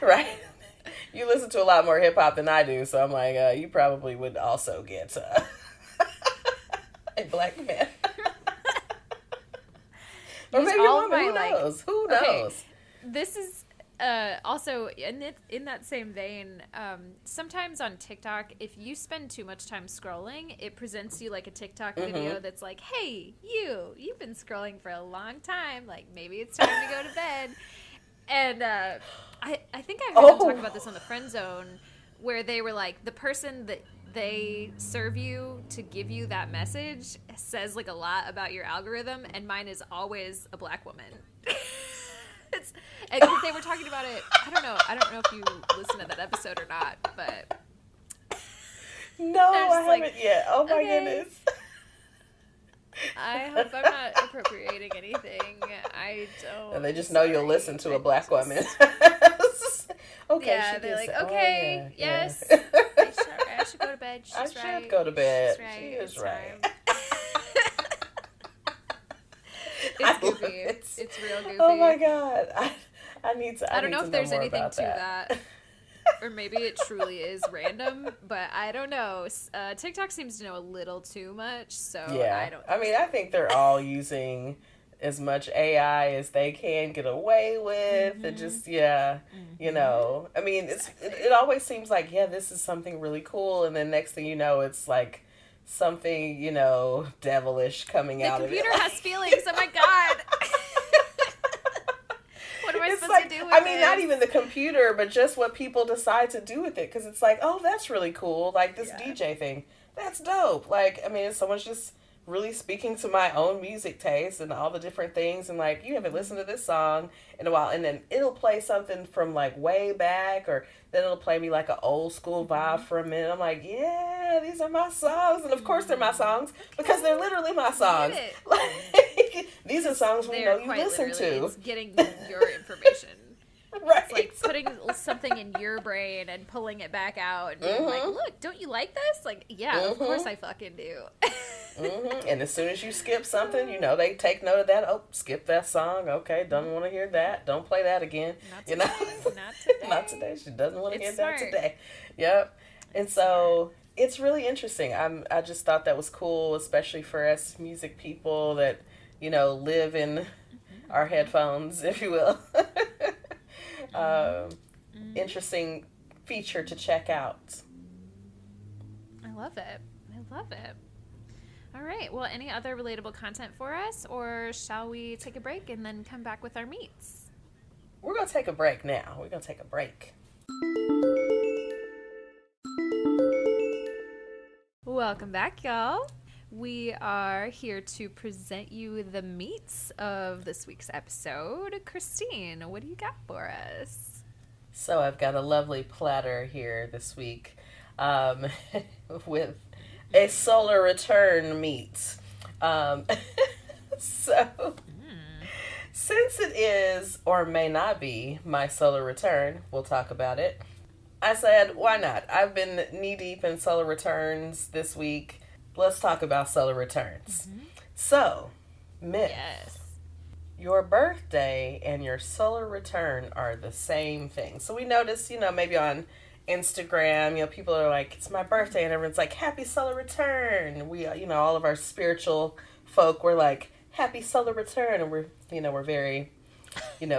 Right? You listen to a lot more hip hop than I do, so I'm like, you probably would also get a black man. Or Use maybe a all woman. my, Who like- knows? Who Okay. knows? This is Also, in that same vein, sometimes on TikTok, if you spend too much time scrolling, it presents you like a TikTok video that's like, hey, you've been scrolling for a long time. Like, maybe it's time to go to bed. And I think I heard them talk about this on the Friend Zone, where they were like, the person that they serve you to give you that message says like a lot about your algorithm, and mine is always a black woman. And they were talking about it. I don't know if you listened to that episode or not, but no, I haven't yet. Oh my goodness. I hope I'm not appropriating anything. I don't. And they just know you'll listen to a black woman. Okay. Yeah, they're like, okay, yes. I should go to bed. She's right. I should go to bed. She's right. She is It's right. time. It's goofy. It's real goofy. Oh my god. I need to. I don't know if there's anything to that. or maybe it truly is random, but I don't know. TikTok seems to know a little too much, so yeah. I mean, I think they're all using as much AI as they can get away with, and just you know. I mean, it always seems like this is something really cool, and then next thing you know, it's like something devilish coming out of it. The computer has feelings. Oh my god. What am I supposed to do with this? Not even the computer, but just what people decide to do with it. Because it's like, oh, that's really cool. Like this DJ thing. That's dope. Like, someone's just really speaking to my own music taste and all the different things. And like, you haven't listened to this song in a while. And then it'll play something from like way back, or then it'll play me like an old school vibe for a minute. I'm like, yeah, these are my songs. And of course they're my songs because they're literally my songs. Like, these are songs we know you listen to. It's getting your information. Right. It's like putting something in your brain and pulling it back out and being like, look, don't you like this? Like, yeah, of course I fucking do. And as soon as you skip something, they take note of that. Oh, skip that song. Okay, don't want to hear that. Don't play that again. Not today. Not today. Not today. She doesn't want to hear smart. that today. Yep. And so it's really interesting. I just thought that was cool, especially for us music people that, live in our headphones, if you will. Interesting feature to check out. I love it. All right. Well, any other relatable content for us, or shall we take a break and then come back with our meets? We're going to take a break now. We're going to take a break. Welcome back, y'all. We are here to present you the meats of this week's episode. Christine, what do you got for us? So I've got a lovely platter here this week with a solar return meat. Since it is, or may not be, my solar return, we'll talk about it. I said, why not? I've been knee-deep in solar returns this week. Let's talk about solar returns. So, myth. Yes. Your birthday and your solar return are the same thing. So we notice, maybe on Instagram, people are like, it's my birthday, and everyone's like, happy solar return. We, all of our spiritual folk were like, happy solar return. And we're very,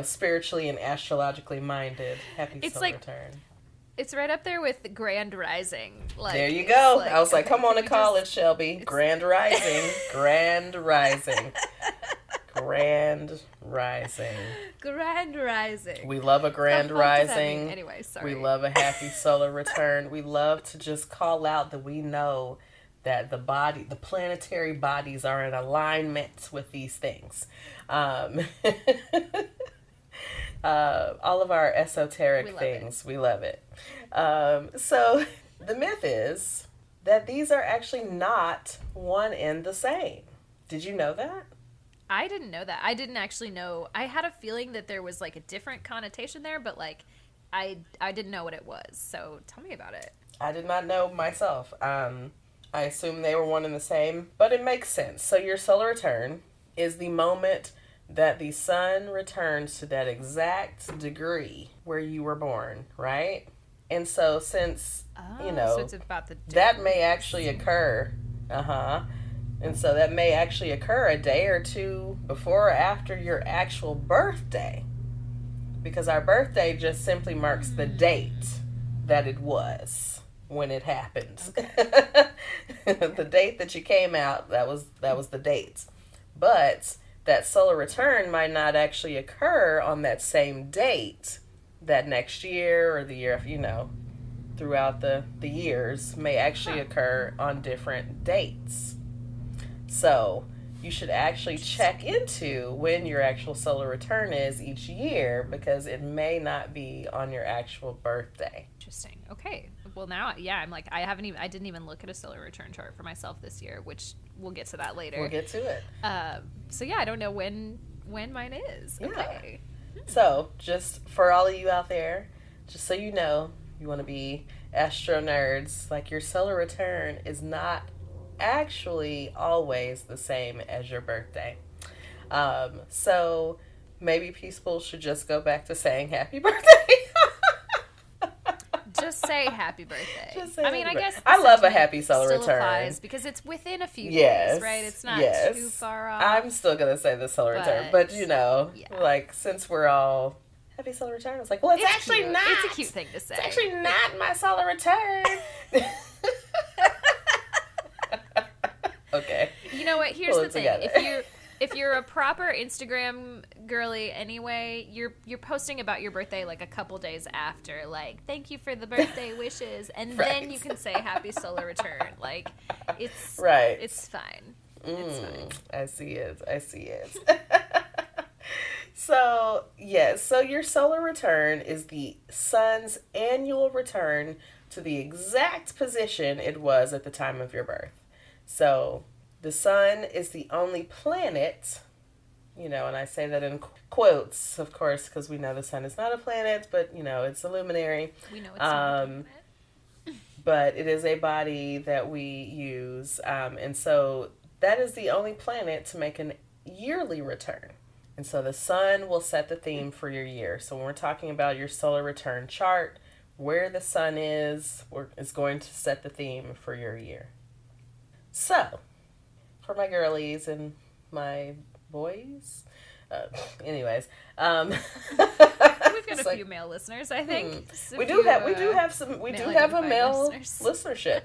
spiritually and astrologically minded. Happy solar return. It's right up there with Grand Rising. Like, there you go. I was like, come on to college, Shelby. Grand Rising. Grand Rising. Grand Rising. Grand Rising. We love a Grand Rising. Anyway, sorry. We love a happy solar return. We love to just call out that we know that the planetary bodies are in alignment with these things. All of our esoteric things. We love it. So the myth is that these are actually not one and the same. Did you know that? I didn't know that. I didn't actually know. I had a feeling that there was like a different connotation there, but like I didn't know what it was. So tell me about it. I did not know myself. I assumed they were one and the same, but it makes sense. So your solar return is the moment that the sun returns to that exact degree where you were born, right? And so since, so it's about the that may actually occur, and so that may actually occur a day or two before or after your actual birthday, because our birthday just simply marks the date that it was when it happened. Okay. The date that you came out, that was the date. But that solar return might not actually occur on that same date that next year or the year, throughout the years may actually occur on different dates. So you should actually check into when your actual solar return is each year, because it may not be on your actual birthday. Interesting. Okay. Well, now, yeah, I'm like, I didn't even look at a solar return chart for myself this year, which we'll get to that later. We'll get to it. So yeah, I don't know when mine is. Yeah. Okay. So just for all of you out there, just so you know, you want to be astro nerds, like your solar return is not actually always the same as your birthday. So maybe people should just go back to saying happy birthday. Just say happy birthday. Just say I mean, happy I guess birthday. I love a sentiment happy solar still return. applies because it's within a few Yes, days, right? It's not yes. too far off. I'm still gonna say the solar return, but yeah. like, since we're all happy solar return, it's like, well, it's actually cute. not. It's a cute thing to say. It's actually not my solar return. Okay. You know what? Here's Pull the it thing: together. if you're a proper Instagram girly anyway, you're posting about your birthday like a couple days after, like, thank you for the birthday wishes, and Right. then you can say happy solar return. Like, it's Right. It's fine. It's fine. I see it. So, yes, so your solar return is the sun's annual return to the exact position it was at the time of your birth. So, the sun is the only planet, and I say that in quotes, of course, because we know the sun is not a planet, but, it's a luminary. We know it's not a planet. But it is a body that we use. And so that is the only planet to make an yearly return. And so the sun will set the theme for your year. So when we're talking about your solar return chart, where the sun is going to set the theme for your year. So, for my girlies and my boys, anyways, We've got a few male listeners, I think. We do have a male listeners. listenership.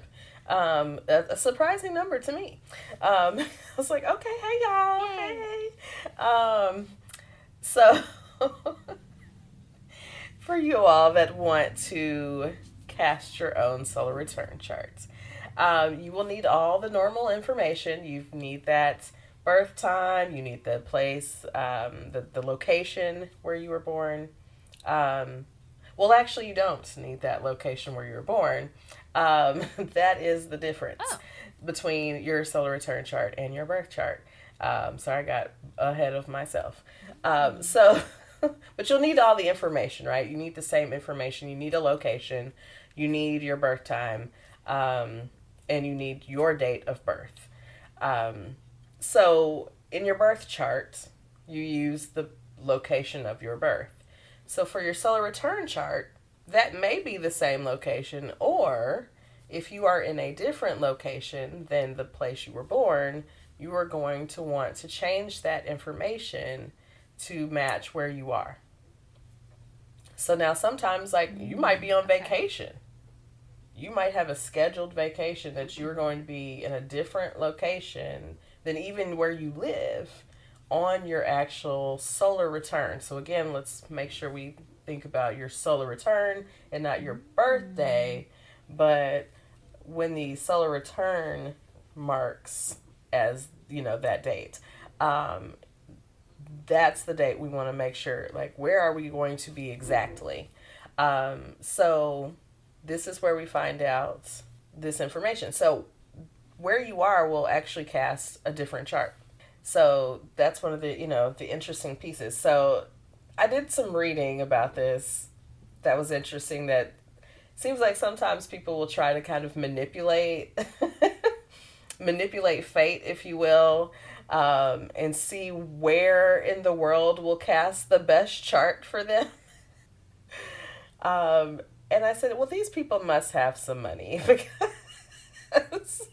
A surprising number to me. I was like, okay, hey y'all, hey. So for you all that want to cast your own solar return charts, you will need all the normal information. You need that birth time. You need the place, the location where you were born. Well, actually, you don't need that location where you were born. That is the difference between your solar return chart and your birth chart. Sorry, I got ahead of myself. But you'll need all the information, right? You need the same information. You need a location. You need your birth time. And you need your date of birth. So in your birth chart, you use the location of your birth. So for your solar return chart, that may be the same location, or if you are in a different location than the place you were born, you are going to want to change that information to match where you are. So now sometimes, like, you might be on vacation. You might have a scheduled vacation that you're going to be in a different location than even where you live on your actual solar return. So again, let's make sure we think about your solar return and not your birthday, but when the solar return marks as, that date. That's the date we want to make sure, like, where are we going to be exactly? So this is where we find out this information. So where you are will actually cast a different chart. So that's one of the, the interesting pieces. So I did some reading about this that was interesting, that seems like sometimes people will try to kind of manipulate fate, if you will, and see where in the world will cast the best chart for them. And I said, well, these people must have some money, because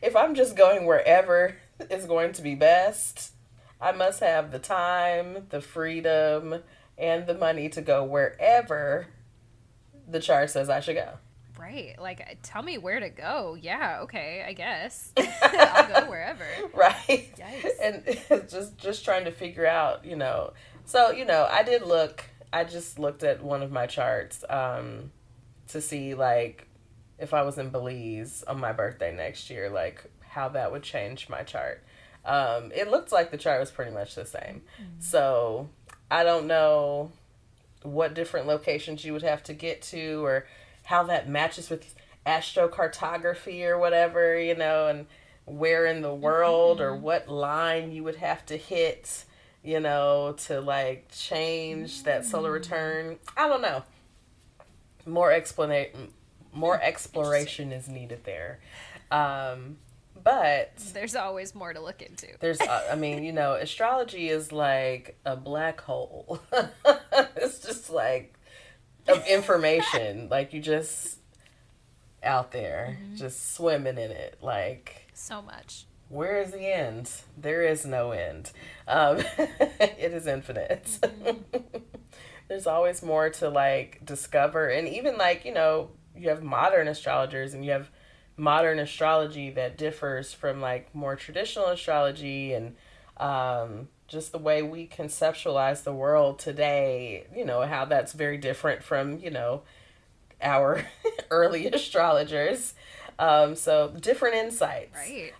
if I'm just going wherever is going to be best, I must have the time, the freedom, and the money to go wherever the chart says I should go. Right. Like, tell me where to go. Yeah, okay, I guess. I'll go wherever. Right. Yikes. And just trying to figure out, So, I just looked at one of my charts to see, like, if I was in Belize on my birthday next year, like, how that would change my chart. It looked like the chart was pretty much the same. Mm-hmm. So, I don't know what different locations you would have to get to or how that matches with astrocartography or whatever, and where in the world or what line you would have to hit, to like change that solar return. I don't know. More exploration is needed there. But there's always more to look into. Astrology is like a black hole. It's just like of information. Like you just out there, just swimming in it. Like so much. Where is the end? There is no end. It is infinite. There's always more to like discover. And even like, you have modern astrologers and you have modern astrology that differs from like more traditional astrology and just the way we conceptualize the world today, how that's very different from, our early astrologers. So different insights. Right.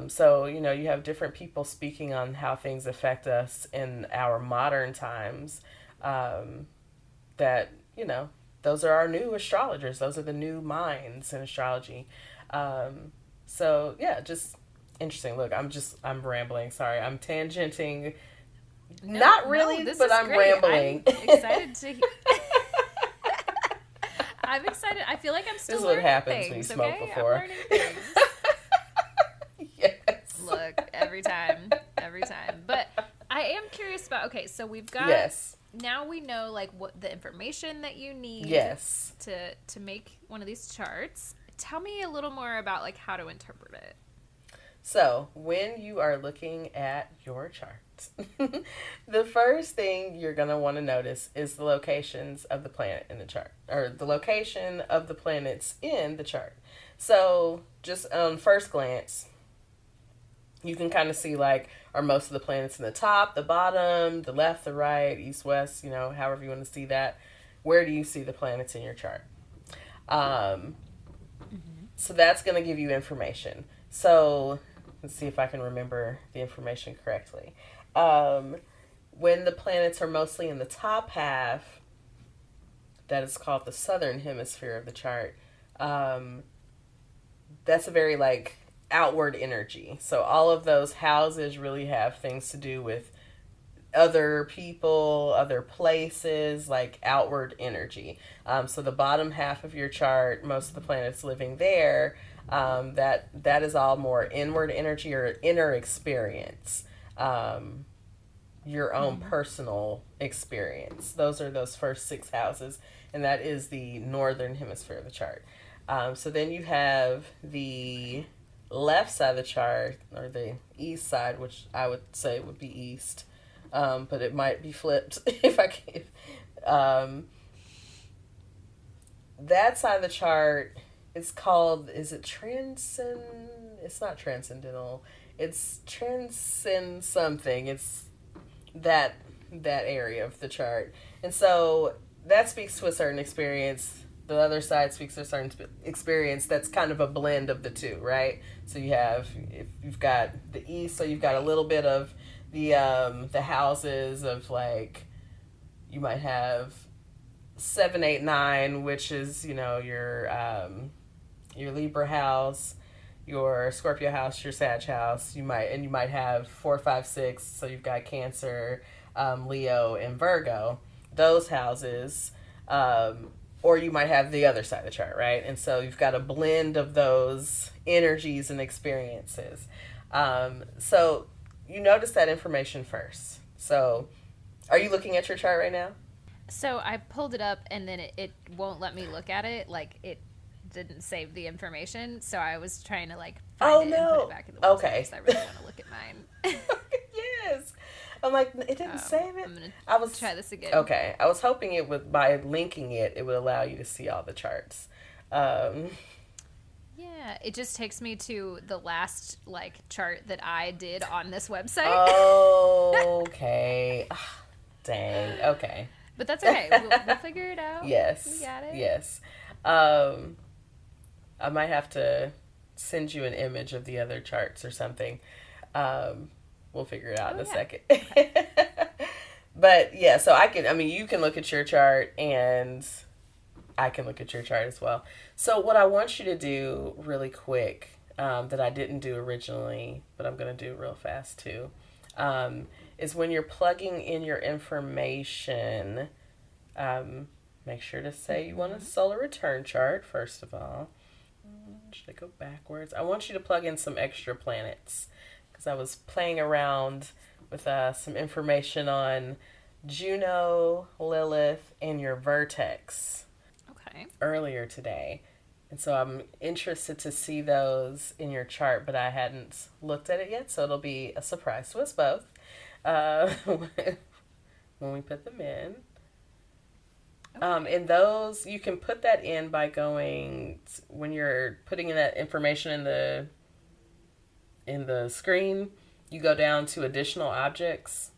So, you have different people speaking on how things affect us in our modern times. That, those are our new astrologers. Those are the new minds in astrology. So yeah, just interesting. Look, I'm rambling. Sorry. I'm tangenting. No, Not really, but I'm great. rambling. I'm excited to I'm excited. I feel like I'm still learning happens things, when you smoke okay? before. I'm learning things. Yes. Look, every time. But I am curious about, okay, so we've got, yes. Now we know like what the information that you need yes. to make one of these charts. Tell me a little more about like how to interpret it. So when you are looking at your chart, the first thing you're going to want to notice is the locations of the planet in the chart, or the location of the planets in the chart. So just on first glance, you can kind of see like, are most of the planets in the top, the bottom, the left, the right, east, west, however you want to see that. Where do you see the planets in your chart? So that's going to give you information. So let's see if I can remember the information correctly. When the planets are mostly in the top half, that is called the southern hemisphere of the chart. That's a very like outward energy. So all of those houses really have things to do with other people, other places, like outward energy. So the bottom half of your chart, most of the planets living there, that is all more inward energy or inner experience. Your own personal experience. Those are those first 6 houses, and that is the northern hemisphere of the chart. So then you have the left side of the chart, or the east side, which I would say would be east, but it might be flipped if I can. That side of the chart is called, is it transcend? It's not transcendental. It's transcend something. It's that area of the chart. And so that speaks to a certain experience. The other side speaks to a certain experience that's kind of a blend of the two, right? So if you've got the east, so you've got a little bit of the houses of like, you might have 7, 8, 9, which is, your Libra house, your Scorpio house, your Sag house. You might have 4, 5, 6. So you've got Cancer, Leo, and Virgo. Those houses, or you might have the other side of the chart, right? And so you've got a blend of those energies and experiences. So you notice that information first. So are you looking at your chart right now? So I pulled it up and then it won't let me look at it. Like it didn't save the information. So I was trying to like find and put it back in the website because I really want to look at mine. Yes. I'm like, it didn't save it. I'm gonna I was try this again. Okay, I was hoping it would, by linking it, it would allow you to see all the charts. Yeah, it just takes me to the last like chart that I did on this website. Okay. Dang. Okay. But that's okay. We'll figure it out. Yes. We got it. Yes. I might have to send you an image of the other charts or something. We'll figure it out in a second. Okay. But yeah, so you can look at your chart and I can look at your chart as well. So what I want you to do really quick, that I didn't do originally, but I'm going to do real fast too, is when you're plugging in your information, make sure to say you want a solar return chart, first of all. Should I go backwards? I want you to plug in some extra planets because I was playing around with some information on Juno, Lilith, and your vertex earlier today. And so I'm interested to see those in your chart, but I hadn't looked at it yet, so it'll be a surprise to us both when we put them in. And those, you can put that in by going, when you're putting in that information in the screen, you go down to additional objects,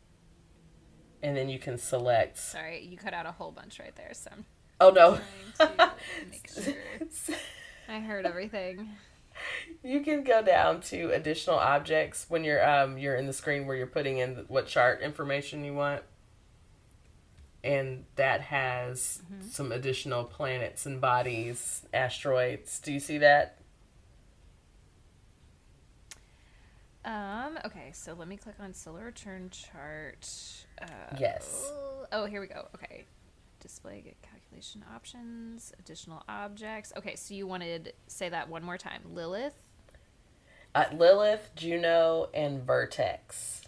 and then you can select. Sorry, you cut out a whole bunch right there, so. Oh, no. Trying to make sure I heard everything. You can go down to additional objects when you're in the screen where you're putting in what chart information you want. And that has some additional planets and bodies, asteroids. Do you see that? Okay, so let me click on solar return chart. Yes. Oh, here we go. Okay. Display, get calculation options, additional objects. Okay, so you wanted, say that one more time. Lilith? Lilith, Juno, and Vertex.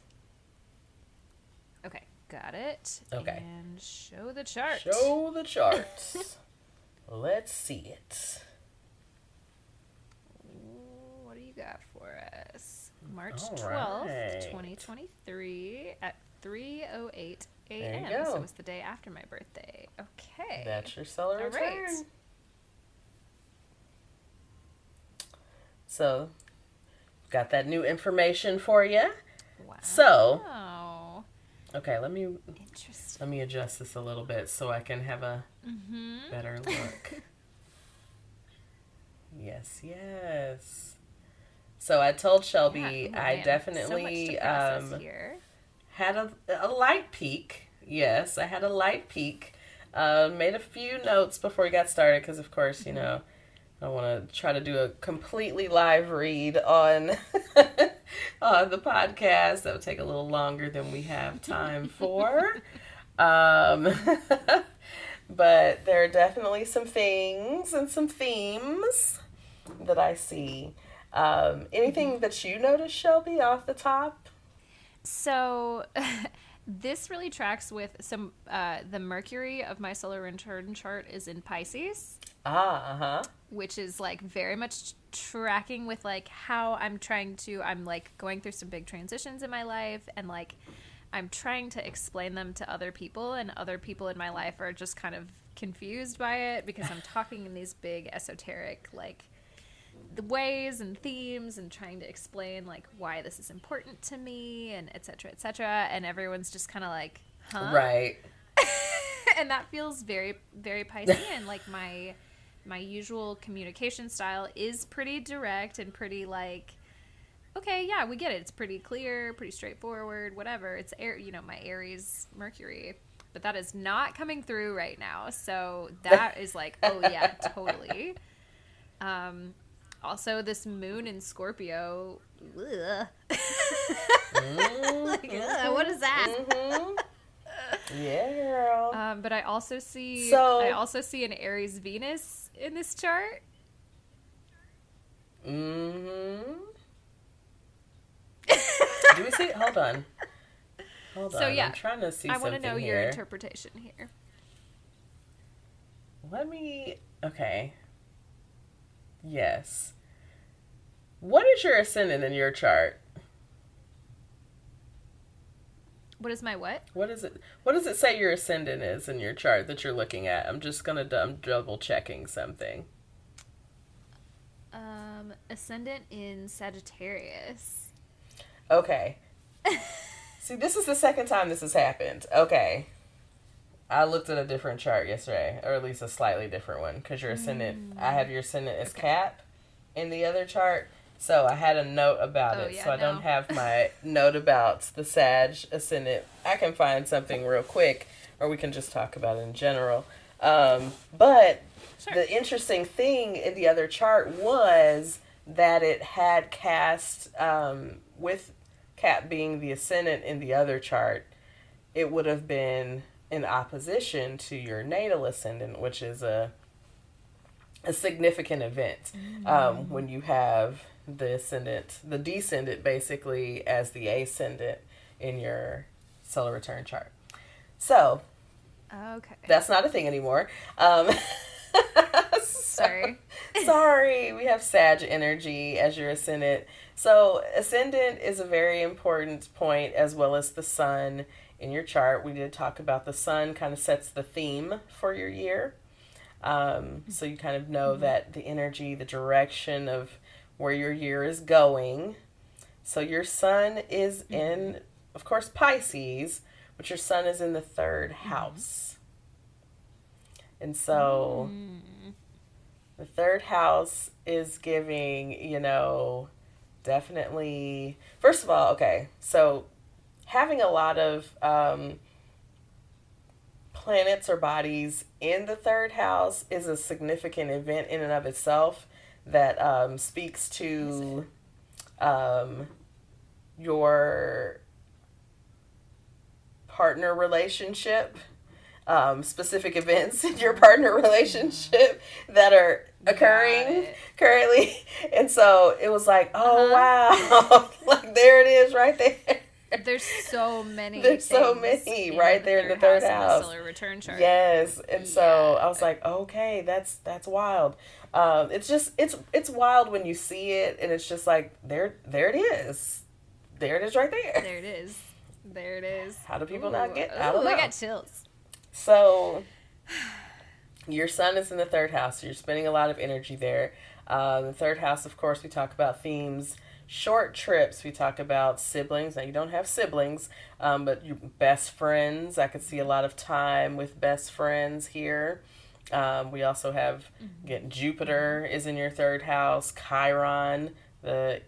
Okay, got it. Okay. And show the chart. Show the charts. Let's see it. What do you got for us? March All 12th, right. 2023 at 3:08 There a.m. you go. So it's the day after my birthday. Okay. That's your solar All return. right. So, got that new information for you. Wow. So, okay, let me Interesting. adjust this a little bit so I can have a better look. Yes. So I told Shelby I definitely so much to process here. had a light peek. Yes, I had a light peek. Made a few notes before we got started because, of course, you know, I want to try to do a completely live read on on the podcast. That would take a little longer than we have time for. But there are definitely some things and some themes that I see. Anything that you noticed, Shelby, off the top? So this really tracks with some the Mercury of my solar return chart is in Pisces. Which is like very much tracking with like how I'm like going through some big transitions in my life, and like I'm trying to explain them to other people, and other people in my life are just kind of confused by it because I'm talking in these big esoteric like the ways and themes and trying to explain like why this is important to me and et cetera, and everyone's just kind of like, huh? Right. And that feels very, very Piscean. Like my usual communication style is pretty direct and pretty like, okay, yeah, we get it. It's pretty clear, pretty straightforward, whatever. It's my Aries Mercury, but that is not coming through right now. So that is like, oh yeah, totally. Also, this moon in Scorpio. Ugh. Like, what is that? Yeah, girl. But I also see an Aries Venus in this chart. Do we see? Hold on. So yeah, I'm trying to see. I want to know here. your interpretation here. Okay. Yes. What is your ascendant in your chart? What is my what? What is it? What does it say your ascendant is in your chart that you're looking at? I'm just gonna double checking something. Ascendant in Sagittarius. Okay. See, this is the second time this has happened. Okay. I looked at a different chart yesterday, or at least a slightly different one, because your ascendant, I have your ascendant as Cap in the other chart, so I had a note about it, so I don't have my note about the Sag ascendant. I can find something real quick, or we can just talk about it in general. But sure. The interesting thing in the other chart was that it had cast, with Cap being the ascendant in the other chart, it would have been in opposition to your natal ascendant, which is a significant event. When you have the ascendant, the descendant basically as the ascendant in your solar return chart. So, okay, that's not a thing anymore. Sorry, we have Sag energy as your ascendant. So, ascendant is a very important point, as well as the sun in your chart. We did talk about the sun kind of sets the theme for your year. So you kind of know that the energy, the direction of where your year is going. So your sun is in, of course, Pisces, but your sun is in the third house. And so the third house is giving, definitely, first of all, okay, so having a lot of planets or bodies in the third house is a significant event in and of itself that speaks to your partner relationship, specific events in your partner relationship that are occurring currently. And so it was like, oh, wow, like there it is right there. There's so many. There's so many right there in the third house. Solar return chart. Yes, and so I was like, okay, that's wild. It's wild when you see it, and it's just like there it is, right there. There it is. How do people not get? I don't know. I got chills. So your sun is in the third house, so you're spending a lot of energy there. The third house, of course, we talk about themes. Short trips, we talk about siblings. Now, you don't have siblings, but your best friends. I could see a lot of time with best friends here. We also have, again, Jupiter is in your third house. Chiron, the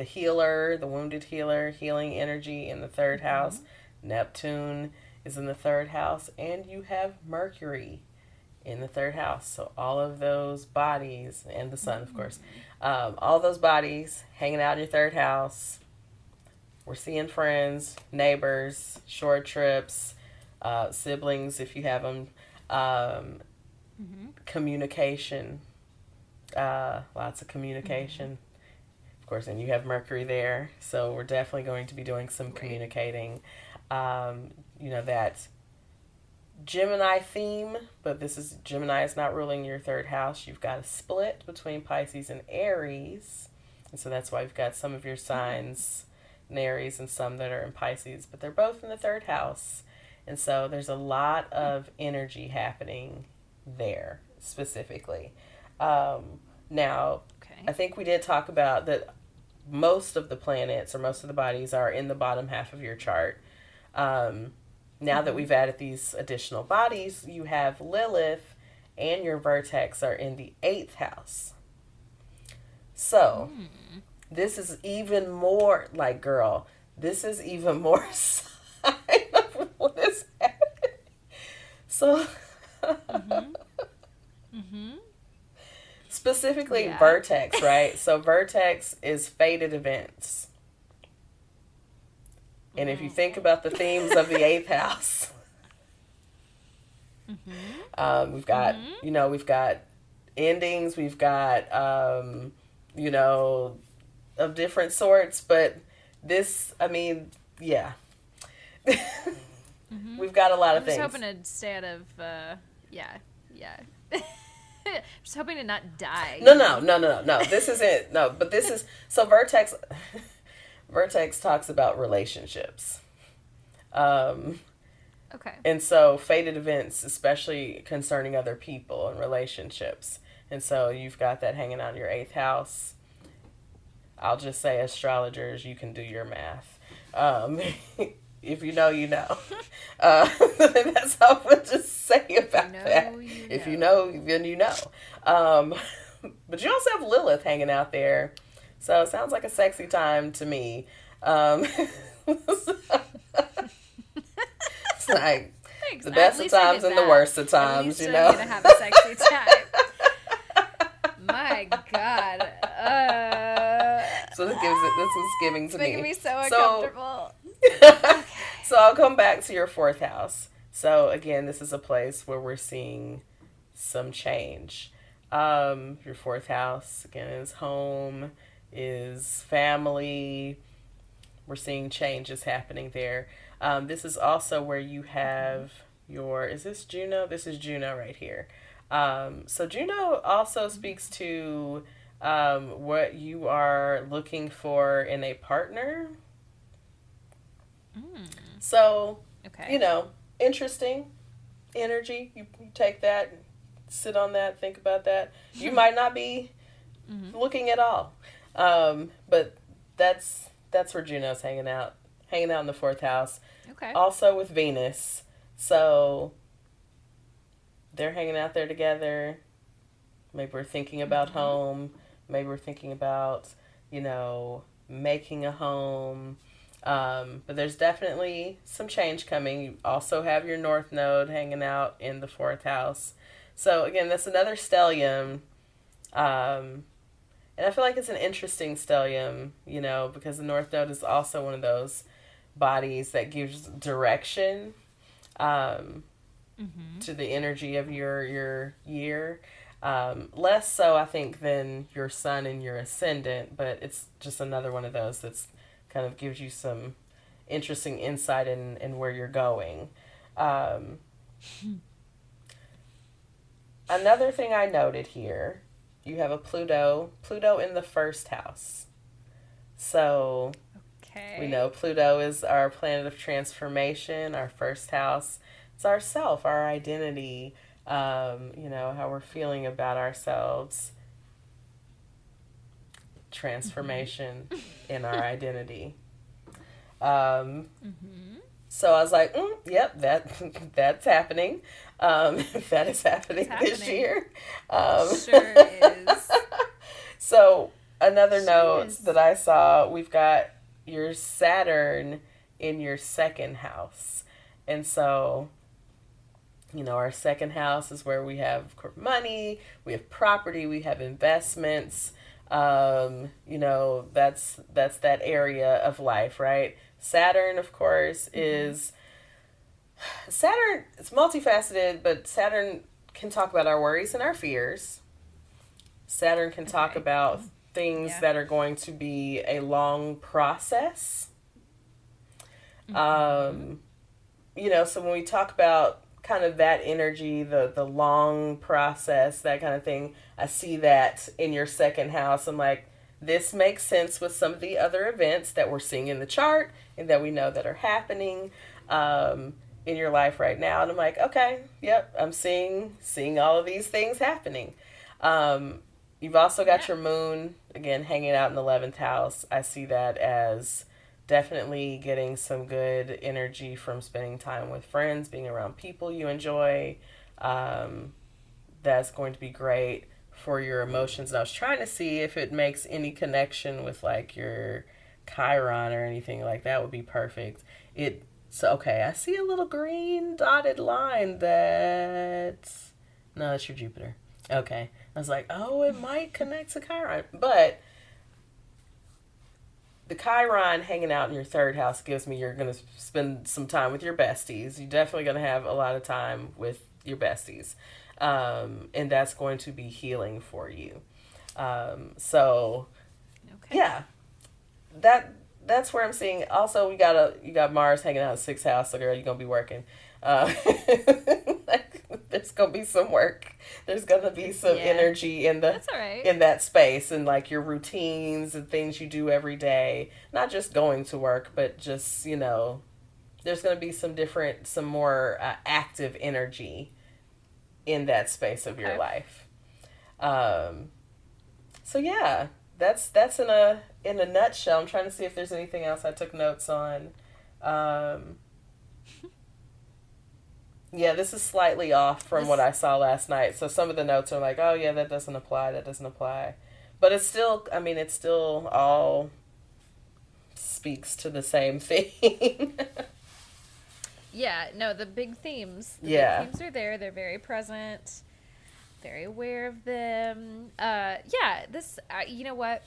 healer, the wounded healer, healing energy in the third house. Neptune is in the third house. And you have Mercury in the third house. So all of those bodies, and the sun, of course, all those bodies hanging out in your third house. We're seeing friends, neighbors, short trips, siblings if you have them, communication, lots of communication. Of course, and you have Mercury there, so we're definitely going to be doing some communicating. That Gemini theme, but Gemini is not ruling your third house. You've got a split between Pisces and Aries, and so that's why you've got some of your signs in Aries and some that are in Pisces, but they're both in the third house, and so there's a lot of energy happening there specifically. Now, I think we did talk about that most of the planets or most of the bodies are in the bottom half of your chart. Now that we've added these additional bodies, you have Lilith and your vertex are in the 8th house. So, this is even more, like, girl, this is even more sign of what is happening. So, specifically vertex, right? So, vertex is fated events. And if you think about the themes of the 8th house, we've got, we've got endings, we've got, of different sorts, but this, we've got a lot of things. I'm just hoping to stay out of, just hoping to not die. No, this isn't, but this is, so Vertex talks about relationships. Okay. And so fated events, especially concerning other people and relationships. And so you've got that hanging out in your 8th house. I'll just say, astrologers, you can do your math. If you know, you know. That's all I would just say about that. If you know, then you know. But you also have Lilith hanging out there. So it sounds like a sexy time to me. It's like Thanks. the best of times and the worst of times, you know. I'm gonna have a sexy time. My God. So this is giving to me. It's making me so uncomfortable. So I'll come back to your 4th house. So again, this is a place where we're seeing some change. Your 4th house, again, is home, is family. We're seeing changes happening there. This is also where you have your, is this Juno? This is Juno right here. So Juno also speaks to what you are looking for in a partner. So, okay. Interesting energy. You take that, sit on that, think about that. You might not be looking at all. But that's where Juno's hanging out in the 4th house. Okay. Also with Venus. So they're hanging out there together. Maybe we're thinking about home. Maybe we're thinking about, making a home. But there's definitely some change coming. You also have your North Node hanging out in the 4th house. So again, that's another stellium. And I feel like it's an interesting stellium, because the North Node is also one of those bodies that gives direction to the energy of your year. Less so, I think, than your sun and your ascendant, but it's just another one of those that's kind of gives you some interesting insight in where you're going. Another thing I noted here, you have a Pluto in the 1st house. So we know Pluto is our planet of transformation, our 1st house. It's ourself, our identity, how we're feeling about ourselves. Transformation in our identity. So I was like, yep, that's happening. That is happening this year. Sure is. So another note that I saw, we've got your Saturn in your 2nd house. And so, our 2nd house is where we have money, we have property, we have investments. That's that area of life, right? Saturn, of course, it's multifaceted, but Saturn can talk about our worries and our fears. Saturn can talk about things that are going to be a long process. So when we talk about kind of that energy, the long process, that kind of thing, I see that in your 2nd house. I'm like, this makes sense with some of the other events that we're seeing in the chart and that we know that are happening in your life right now. And I'm like, okay, yep, I'm seeing all of these things happening. You've also got your moon, again, hanging out in the 11th house. I see that as definitely getting some good energy from spending time with friends, being around people you enjoy. That's going to be great for your emotions. And I was trying to see if it makes any connection with like your Chiron or anything like that would be perfect. Okay, I see a little green dotted line no, that's your Jupiter. Okay. I was like, it might connect to Chiron. But the Chiron hanging out in your 3rd house gives me you're going to spend some time with your besties. You're definitely going to have a lot of time with your besties. And that's going to be healing for you. Yeah, that's where I'm seeing. Also, you got Mars hanging out in 6th house. So girl, you're going to be working. There's going to be some work. There's going to be some energy in in that space, and like your routines and things you do every day. Not just going to work, but just, there's going to be some more active energy in that space of your life. So yeah, that's in a nutshell. I'm trying to see if there's anything else I took notes on. Yeah, this is slightly off from what I saw last night. So some of the notes are like, oh yeah, that doesn't apply. But it's still, I mean, it still all speaks to the same thing. Yeah, no, the big themes. Big themes are there. They're very present. Very aware of them. This, you know what?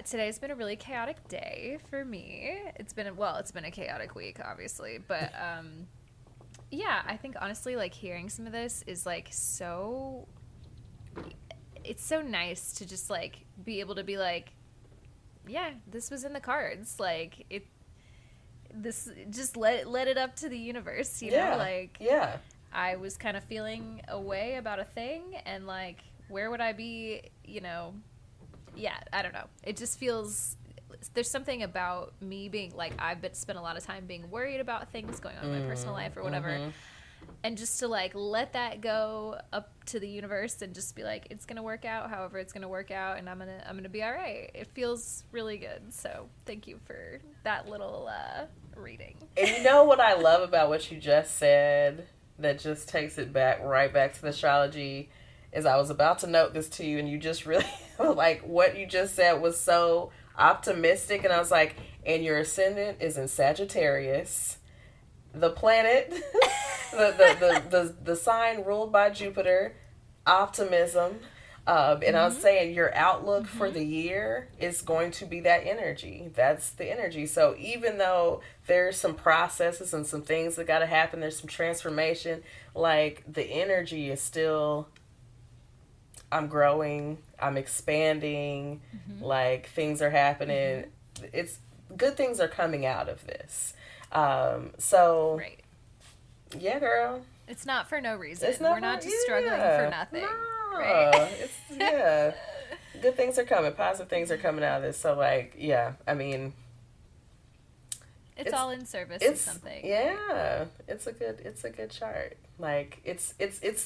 Today's been a really chaotic day for me. It's been a chaotic week, obviously. But, I think honestly, like, hearing some of this is, like, it's so nice to just, like, be able to be like, yeah, this was in the cards. Like, just let it up to the universe, you know? Like, yeah. I was kind of feeling a way about a thing, and, like, where would I be, you know? Yeah, I don't know. It just feels, there's something about me being, like, spent a lot of time being worried about things going on in my personal life or whatever. Mm-hmm. And just to, like, let that go up to the universe and just be like, it's going to work out however it's going to work out, and I'm going to be all right. It feels really good. So thank you for that little reading. And you know what I love about what you just said that just takes it right back to the astrology is I was about to note this to you, and you just really, like, what you just said was so optimistic. And I was like, and your ascendant is in Sagittarius. The planet, the sign ruled by Jupiter, optimism. And I was saying your outlook for the year is going to be that energy. That's the energy. So even though there's some processes and some things that got to happen, there's some transformation, like, the energy is still, I'm growing, I'm expanding, like, things are happening. It's good things are coming out of this. So, right. Yeah, girl. It's not for no reason. We're not just struggling for nothing. No. Right? Good things are coming. Positive things are coming out of this. So, like, yeah, I mean, it's all in service of something. Yeah, it's a good chart. Like, it's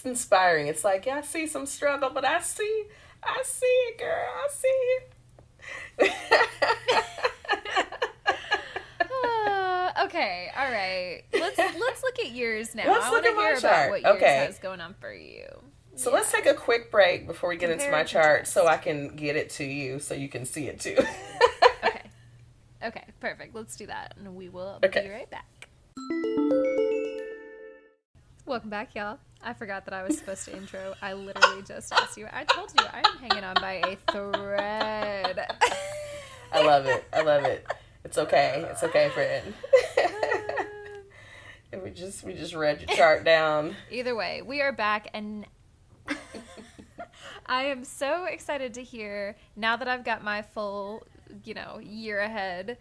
inspiring. It's like, yeah, I see some struggle, but I see it, girl. I see it. Okay, all right. Let's look at yours now. I want to hear about what yours has going on for you. So let's take a quick break before we get into my chart so I can get it to you so you can see it too. Okay, perfect. Let's do that, and we will be right back. Welcome back, y'all. I forgot that I was supposed to intro. I literally just asked you. I told you I am hanging on by a thread. I love it. It's okay. It's okay, friend. And we just read your chart down. Either way, we are back, and I am so excited to hear, now that I've got my full, year ahead,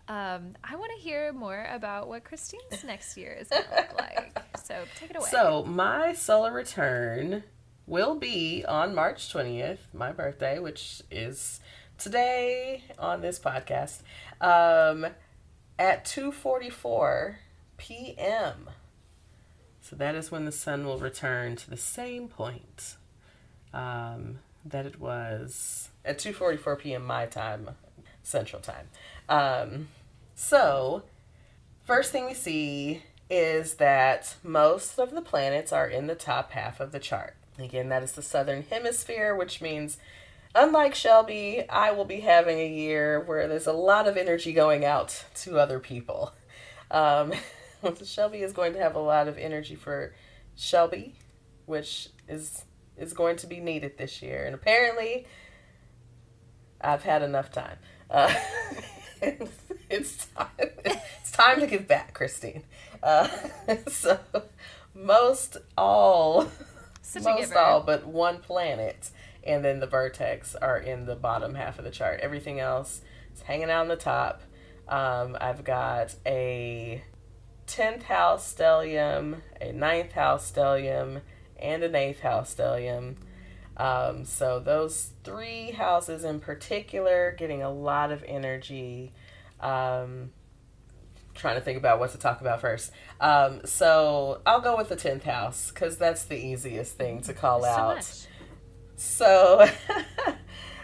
I want to hear more about what Christine's next year is going to look like. So take it away. So my solar return will be on March 20th, my birthday, which is today on this podcast, at 2:44 p.m. So that is when the sun will return to the same point that it was at 2:44 p.m. my time, Central Time. So first thing we see is that most of the planets are in the top half of the chart. Again, that is the southern hemisphere, which means, unlike Shelby, I will be having a year where there's a lot of energy going out to other people. Shelby is going to have a lot of energy for Shelby, which is going to be needed this year. And apparently, I've had enough time. It's time to give back, Christine. So most all but one planet and then the vertex are in the bottom half of the chart. Everything else is hanging out on the top. I've got a 10th house stellium, a 9th house stellium, and an 8th house stellium. So those three houses in particular getting a lot of energy, trying to think about what to talk about first. So I'll go with the 10th house because that's the easiest thing to call out. Much. So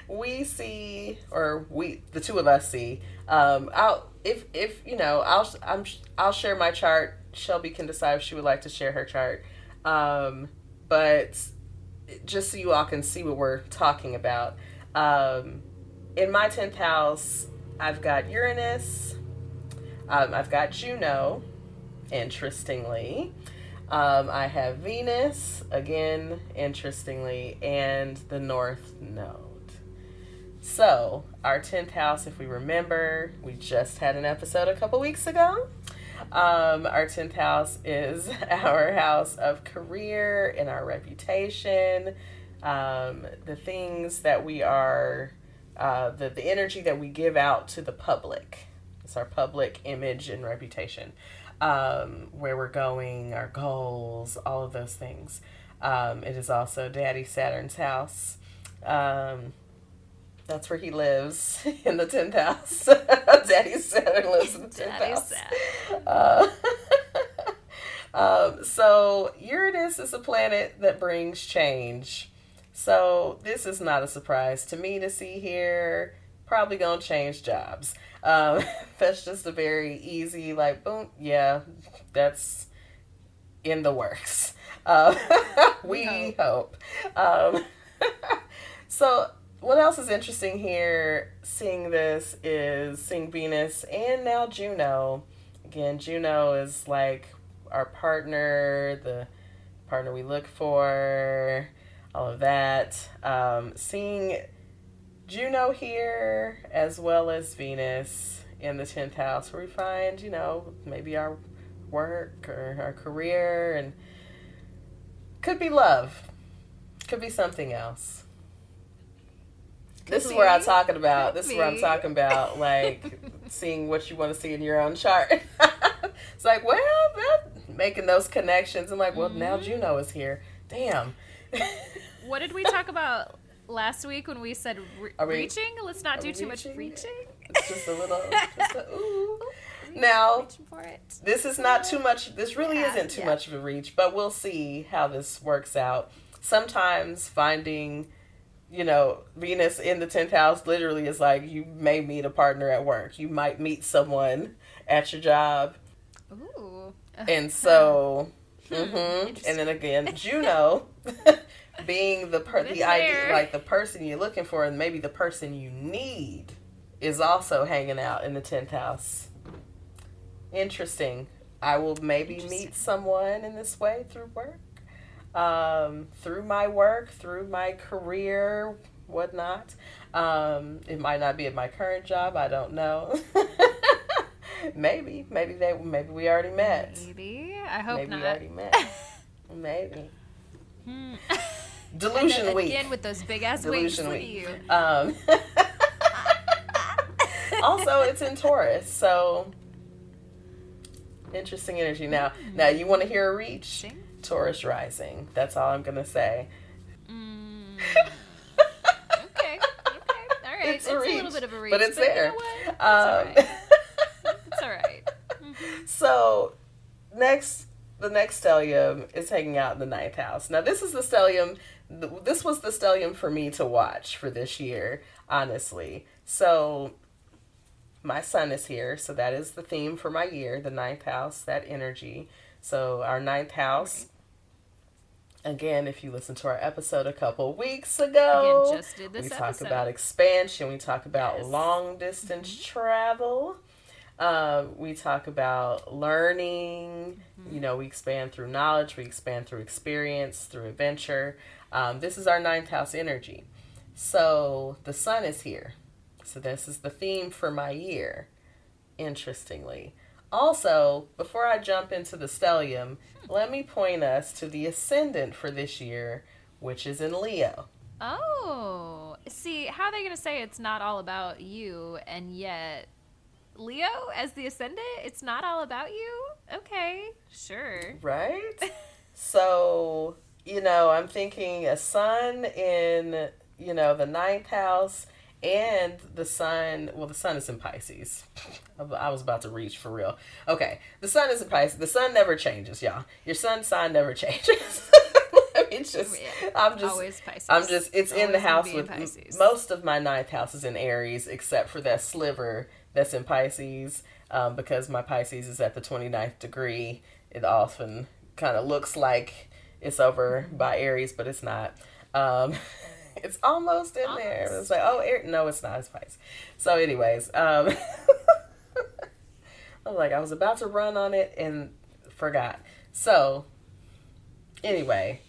the two of us see. I'll share my chart. Shelby can decide if she would like to share her chart. But just so you all can see what we're talking about. In my 10th house, I've got Uranus. I've got Juno, interestingly. I have Venus, again, interestingly, and the North Node. So, our 10th house, if we remember, we just had an episode a couple weeks ago. Our 10th house is our house of career and our reputation, the things that we are, the energy that we give out to the public. It's our public image and reputation, where we're going, our goals, all of those things. It is also Daddy Saturn's house. That's where he lives, in the 10th house. Daddy Saturn lives in the 10th house. So Uranus is a planet that brings change. So this is not a surprise to me to see here. Probably gonna change jobs. That's just a very easy, like, boom, yeah, that's in the works. We hope. So what else is interesting here, seeing this, is seeing Venus and now Juno. Again, Juno is like our partner, the partner we look for, all of that. Seeing Juno here as well as Venus in the 10th house, where we find, maybe our work or our career, and could be love, could be something else. This is where I'm talking about. This is where I'm talking about, like, seeing what you want to see in your own chart. It's like, well, making those connections. I'm like, well, now Juno is here. Damn. What did we talk about last week when we said reaching? Let's not do too much reaching. It's just a little, ooh. Now, for it. This is not too much. This really isn't too much of a reach, but we'll see how this works out. Sometimes finding, Venus in the 10th house literally is like, you may meet a partner at work. You might meet someone at your job. Ooh. And so, and then again, Juno being the idea, like the person you're looking for, and maybe the person you need, is also hanging out in the 10th house. Interesting. I will maybe meet someone in this way through work. Through my work, through my career, whatnot. It might not be at my current job. I don't know. Maybe we already met. Maybe. I hope maybe not. We already met. Maybe. Delusion week. Again with those big ass wings for you. Also, it's in Taurus, so interesting energy. Now you want to hear a reach? Taurus rising. That's all I'm gonna say. Okay. All right. It's a little bit of a reach, but it's there. You know what? It's all right. It's all right. So the next stellium is hanging out in the 9th house. Now this is the stellium. This was the stellium for me to watch for this year, honestly. So my sun is here, so that is the theme for my year, the 9th house, that energy. So our 9th house, again, if you listen to our episode a couple weeks ago, just did this we episode. talk about expansion, we talk about long distance travel, we talk about learning, we expand through knowledge, we expand through experience, through adventure. This is our 9th house energy. So the sun is here. So this is the theme for my year, interestingly. Also, before I jump into the stellium, let me point us to the ascendant for this year, which is in Leo. Oh, see, how are they going to say it's not all about you, and yet Leo as the ascendant, it's not all about you? Okay, sure. Right? So, I'm thinking a sun in, the 9th house, And the sun is in Pisces. I was about to reach for real. Okay, the sun is in Pisces. The sun never changes, y'all. Your sun sign never changes. Always Pisces. It's always in the house with most of my ninth house is in Aries, except for that sliver that's in Pisces. Because my Pisces is at the 29th degree, it often kind of looks like it's over by Aries, but it's not. It's almost in there. It's like, no, it's not. It's Pisces. So anyways, I'm like, I was about to run on it and forgot. So anyway,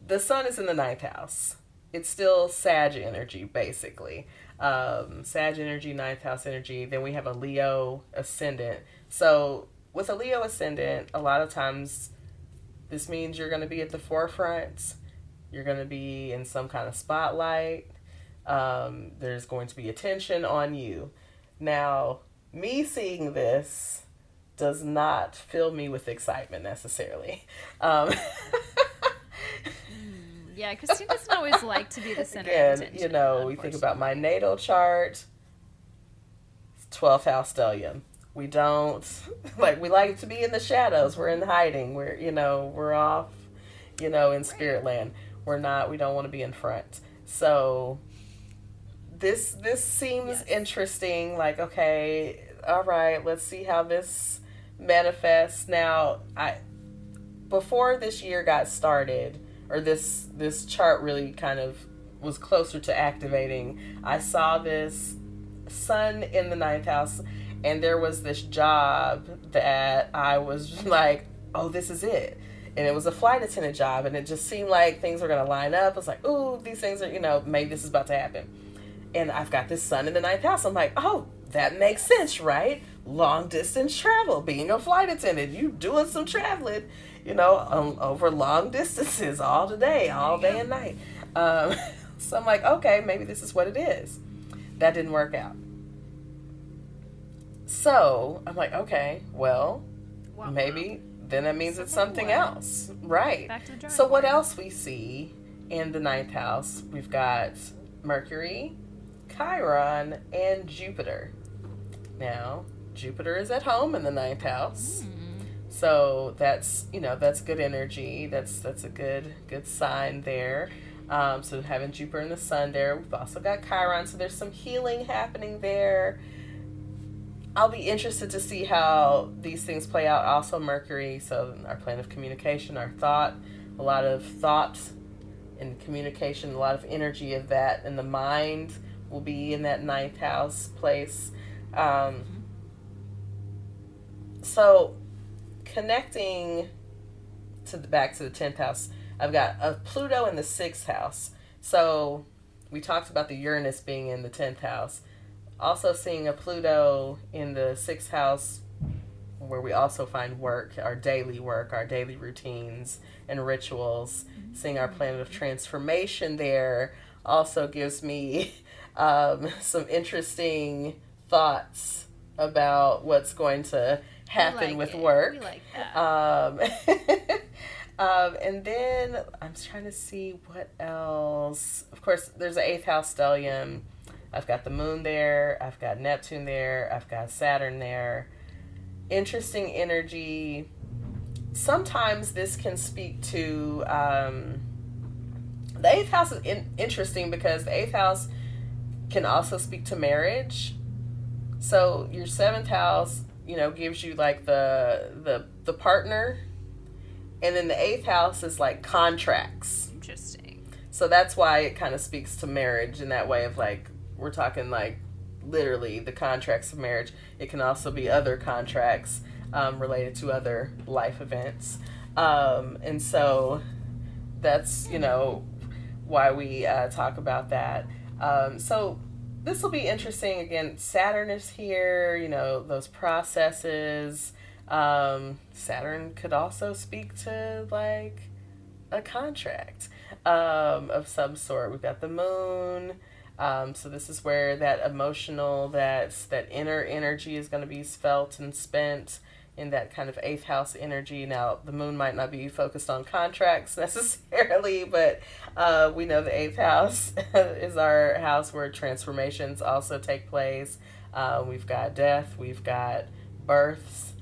the sun is in the ninth house. It's still Sag energy, basically. Sag energy, ninth house energy. Then we have a Leo ascendant. So with a Leo ascendant, a lot of times this means you're going to be at the forefront. You're going to be in some kind of spotlight. There's going to be attention on you. Now, me seeing this does not fill me with excitement necessarily. Yeah, Christine doesn't always like to be the center of attention. We think about my natal chart, 12th house stellium. We don't, we like to be in the shadows. We're in hiding. We're off, in spirit land. We don't want to be in front. So this seems interesting. Like, okay, all right, let's see how this manifests. Now, before this year got started, or this chart really kind of was closer to activating, I saw this sun in the ninth house, and there was this job that I was like, oh, this is it. And it was a flight attendant job, and it just seemed like things were going to line up. I was like, ooh, these things are, maybe this is about to happen. And I've got this sun in the ninth house. I'm like, oh, that makes sense, right? Long distance travel, being a flight attendant, you doing some traveling, over long distances all day and night. So I'm like, okay, maybe this is what it is. That didn't work out. So I'm like, okay, well, maybe then that means it's something else. Right. So what else we see in the ninth house? We've got Mercury, Chiron, and Jupiter. Now, Jupiter is at home in the ninth house. So that's good energy. That's a good sign there. So having Jupiter and the sun there. We've also got Chiron, so there's some healing happening there. I'll be interested to see how these things play out. Also Mercury, so our plane of communication, our thought, a lot of thought and communication, a lot of energy of that, and the mind will be in that ninth house place. So connecting back to the 10th house, I've got a Pluto in the 6th house. So we talked about the Uranus being in the 10th house. Also seeing a Pluto in the 6th house, where we also find work, our daily routines and rituals. Seeing our planet of transformation there also gives me some interesting thoughts about what's going to happen with work. We like that. And then I'm trying to see what else. Of course, there's an 8th house stellium. I've got the moon there. I've got Neptune there. I've got Saturn there. Interesting energy. Sometimes this can speak to the 8th house is interesting because the 8th house can also speak to marriage. So your 7th house, gives you like the partner, and then the 8th house is like contracts. Interesting. So that's why it kind of speaks to marriage in that way of like, we're talking like literally the contracts of marriage. It can also be other contracts related to other life events. And so that's, why we talk about that. So this will be interesting. Again, Saturn is here, those processes. Saturn could also speak to like a contract of some sort. We've got the moon. So this is where that emotional, that inner energy is going to be felt and spent. in that kind of 8th house energy. Now, the moon might not be focused on contracts necessarily, but we know the 8th house is our house where transformations also take place. We've got death, we've got births,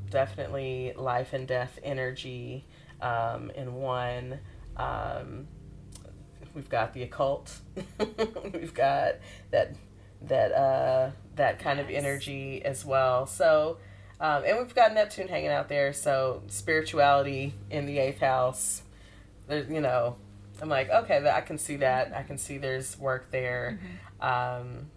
definitely life and death energy in one. We've got the occult. We've got that kind of energy as well. So, and we've got Neptune hanging out there. So spirituality in the 8th house. There's, I'm like, okay, I can see that. I can see there's work there. I'm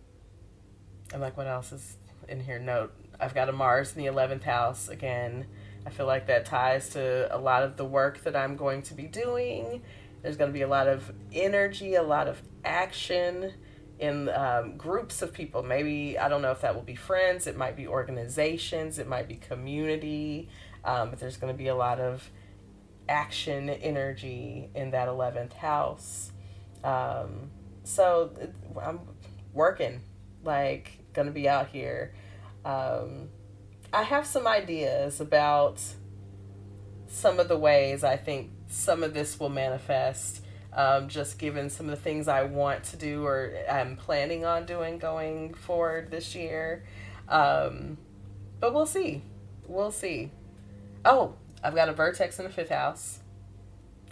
like, what else is in here? Note, I've got a Mars in the 11th house. Again, I feel like that ties to a lot of the work that I'm going to be doing. There's going to be a lot of energy, a lot of action in groups of people. Maybe, I don't know if that will be friends, it might be organizations, it might be community, but there's going to be a lot of action energy in that 11th house. So I'm working, like, going to be out here. I have some ideas about some of the ways I think some of this will manifest, just given some of the things I want to do or I'm planning on doing going forward this year. But we'll see. We'll see. Oh, I've got a vertex in the 5th house.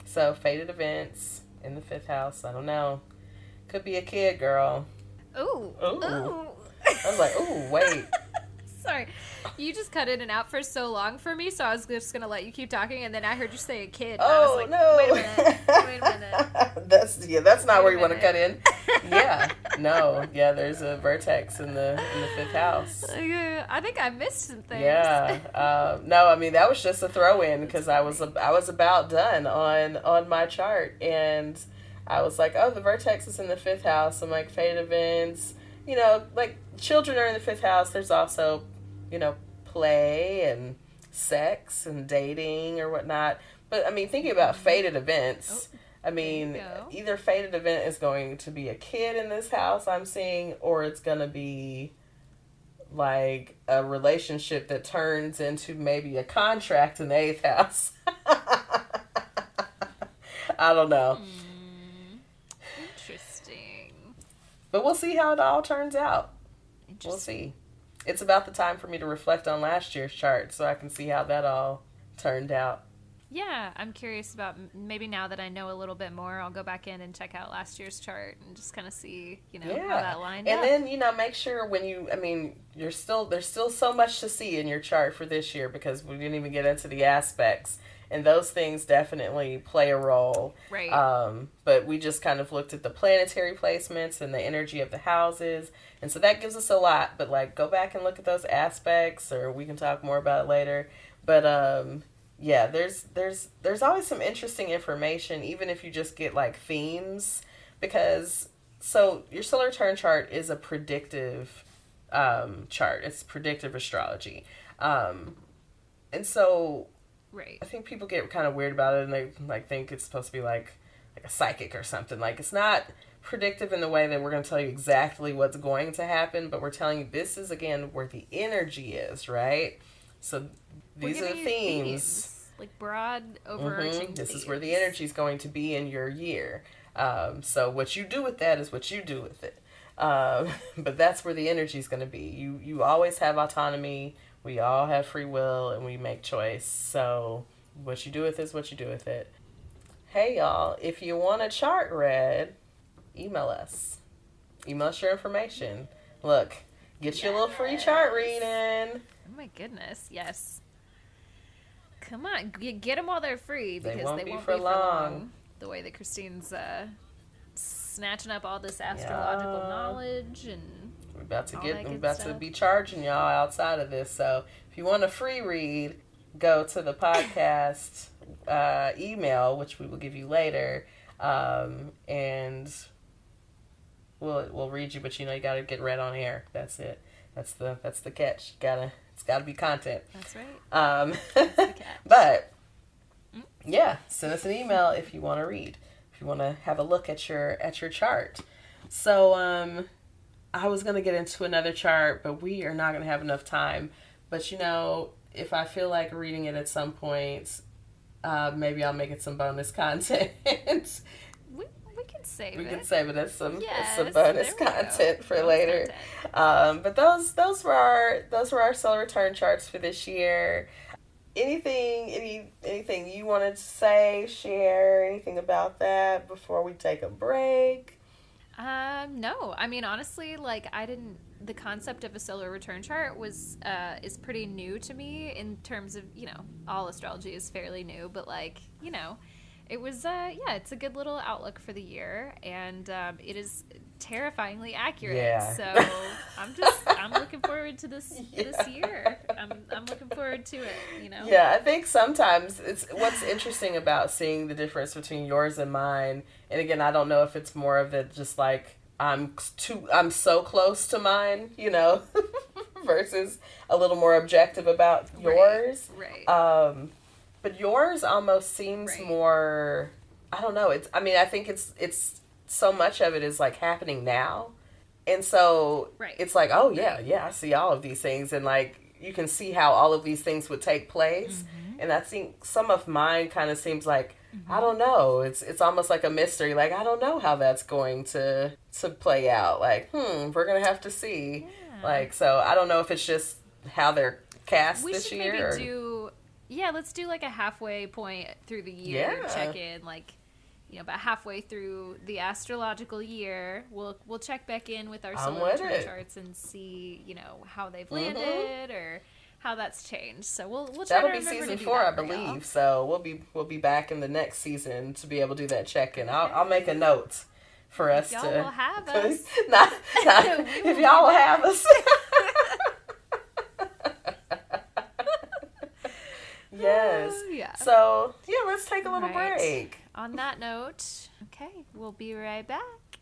So fated events in the 5th house. I don't know. Could be a kid, girl. Ooh. Ooh. I was like, ooh, wait. Sorry. You just cut in and out for so long for me, so I was just going to let you keep talking, and then I heard you say a kid. And I was like, no. Wait a minute. That's not where you want to cut in. Yeah. No. Yeah, there's a vertex in the 5th house. I think I missed some things. Yeah. No, I mean, that was just a throw in because I was about done on my chart, and I was like, oh, the vertex is in the 5th house. I'm like, fated events, like children are in the 5th house. There's also, play and sex and dating or whatnot. But I mean, thinking about fated events, I mean, either fated event is going to be a kid in this house I'm seeing, or it's going to be like a relationship that turns into maybe a contract in the 8th house. I don't know. Interesting. But we'll see how it all turns out. We'll see. It's about the time for me to reflect on last year's chart so I can see how that all turned out. Yeah, I'm curious about maybe now that I know a little bit more, I'll go back in and check out last year's chart and just kind of see, how that lined up. And then, make sure when there's still so much to see in your chart for this year because we didn't even get into the aspects. And those things definitely play a role. Right. But we just kind of looked at the planetary placements and the energy of the houses. And so that gives us a lot. But, go back and look at those aspects, or we can talk more about it later. But, yeah, there's always some interesting information, even if you just get, themes. Because, so your solar return chart is a predictive chart. It's predictive astrology. And so... Right. I think people get kind of weird about it and they think it's supposed to be like a psychic or something. It's not predictive in the way that we're going to tell you exactly what's going to happen, but we're telling you this is, again, where the energy is, right? So these are the themes. Broad, overarching This themes. is where the energy is going to be in your year. So what you do with that is what you do with it. But that's where the energy is going to be. You always have autonomy. We all have free will and we make choice. So what you do with it is what you do with it. Hey, y'all, if you want a chart read, email us. Email us your information. Look, get you a little free chart reading. Oh, my goodness. Yes. Come on. Get them while they're free because they won't be for long. The way that Christine's snatching up all this astrological knowledge and... We're about to be charging y'all outside of this. So if you want a free read, go to the podcast email, which we will give you later, and we'll read you. But you got to get read on air. That's it. That's the catch. It's gotta be content. That's right. That's the catch. But yeah, send us an email if you want to read. If you want to have a look at your chart. So I was going to get into another chart, but we are not going to have enough time. But, if I feel like reading it at some point, maybe I'll make it some bonus content. We can save it. We can save it as some Yes, bonus there we go. content for Bonus later. content. But those were our solar return charts for this year. Anything you wanted to say, share, anything about that before we take a break? No. I mean, honestly, the concept of a solar return chart is pretty new to me in terms of, all astrology is fairly new, but it was, it's a good little outlook for the year, and it is terrifying accurate. Yeah. So I'm looking forward to this year. I'm looking forward to it. Yeah, I think sometimes it's what's interesting about seeing the difference between yours and mine. And again, I don't know if it's more of it just like I'm so close to mine, versus a little more objective about yours. Right. But yours almost seems more, I don't know. I think it's so much of it is like happening now. And so it's like, oh yeah, I see all of these things. And like, you can see how all of these things would take place. Mm-hmm. And I think some of mine kind of seems like, I don't know. It's almost like a mystery. Like, I don't know how that's going to play out. Like, we're going to have to see. Yeah. Like, so I don't know if it's just how they're cast this year. Let's do like a halfway point through the year check in, about halfway through the astrological year. We'll check back in with our solar return charts and see, how they've landed or how that's changed. So we'll try That'll to be remember season to do 4, that I believe. So we'll be back in the next season to be able to do that check in. I'll make a note for us y'all to. Will have us. not if y'all will have us. Yes. Yeah. So, let's take a little break. On that note, okay, we'll be right back.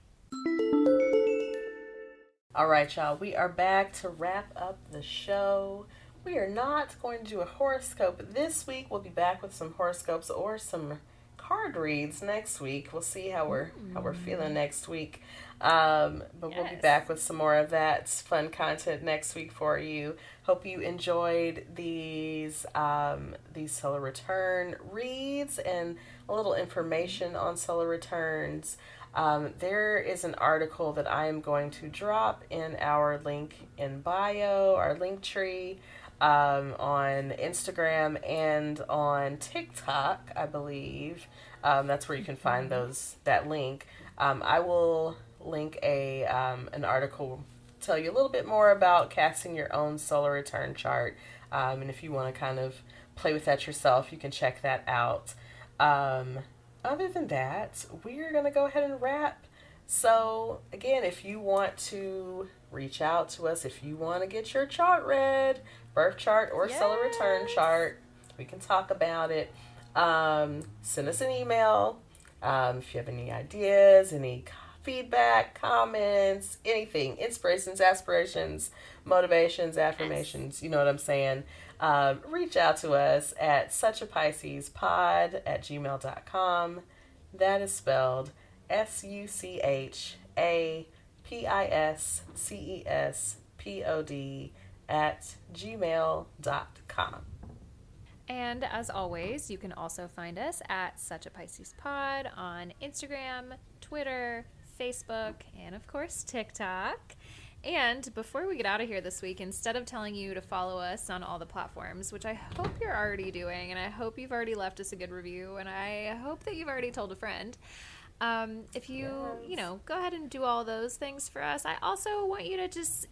All right, y'all. We are back to wrap up the show. We are not going to do a horoscope this week. We'll be back with some horoscopes or some card reads next week. We'll see how we're feeling next week. But we'll be back with some more of that fun content next week for you. Hope you enjoyed these solar return reads and a little information on solar returns. There is an article that I am going to drop in our link in bio, our link tree, on Instagram and on TikTok, I believe. That's where you can find that link. I will link an article, tell you a little bit more about casting your own solar return chart. And if you want to kind of play with that yourself, you can check that out. Other than that, we're going to go ahead and wrap. So, again, if you want to reach out to us, if you want to get your chart read, birth chart or solar return chart, we can talk about it. Send us an email. If you have any ideas, any feedback, comments, anything, inspirations, aspirations, motivations, affirmations, you know what I'm saying, reach out to us at suchapiscespod@gmail.com. That is spelled SUCHAPISCESPOD@gmail.com. And as always, you can also find us at Such a Pisces Pod on Instagram, Twitter, Facebook, and of course TikTok. And before we get out of here this week, instead of telling you to follow us on all the platforms, which I hope you're already doing, and I hope you've already left us a good review, and I hope that you've already told a friend, if you, go ahead and do all those things for us, I also want you to just,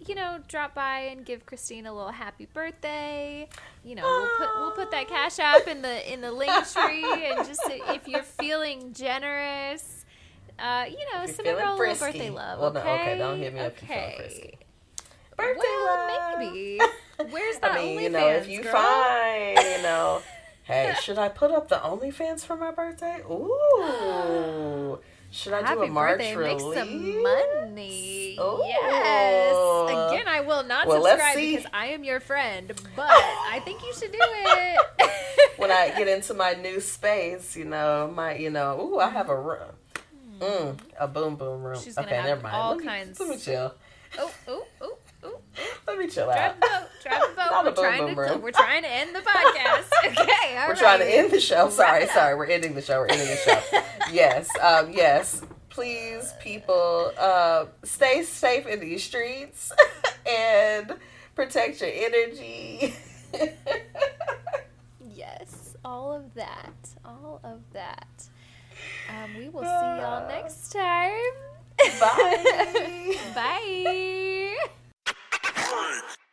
drop by and give Christine a little happy birthday. We'll put that Cash App in the link tree, and just if you're feeling generous, send her a little birthday love. Well, okay, don't hit me up if you're feeling frisky. Birthday love. Maybe. Where's the OnlyFans, if you find, hey, should I put up the OnlyFans for my birthday? Ooh. Should I do a March release? Make some money. Ooh. Yes. Again, I will not subscribe because I am your friend, but I think you should do it. When I get into my new space, I have a room. A boom boom room. She's gonna have never mind. All kinds. Let me chill. Oh. Let Let me chill out. Drive the boat. Not a boom room. We're trying to end the podcast. Okay, all We're right. trying to end the show. Sorry. Wrap it up. We're ending the show. Yes. Please, people, stay safe in these streets and protect your energy. Yes, all of that. We will see y'all next time. Bye. Bye.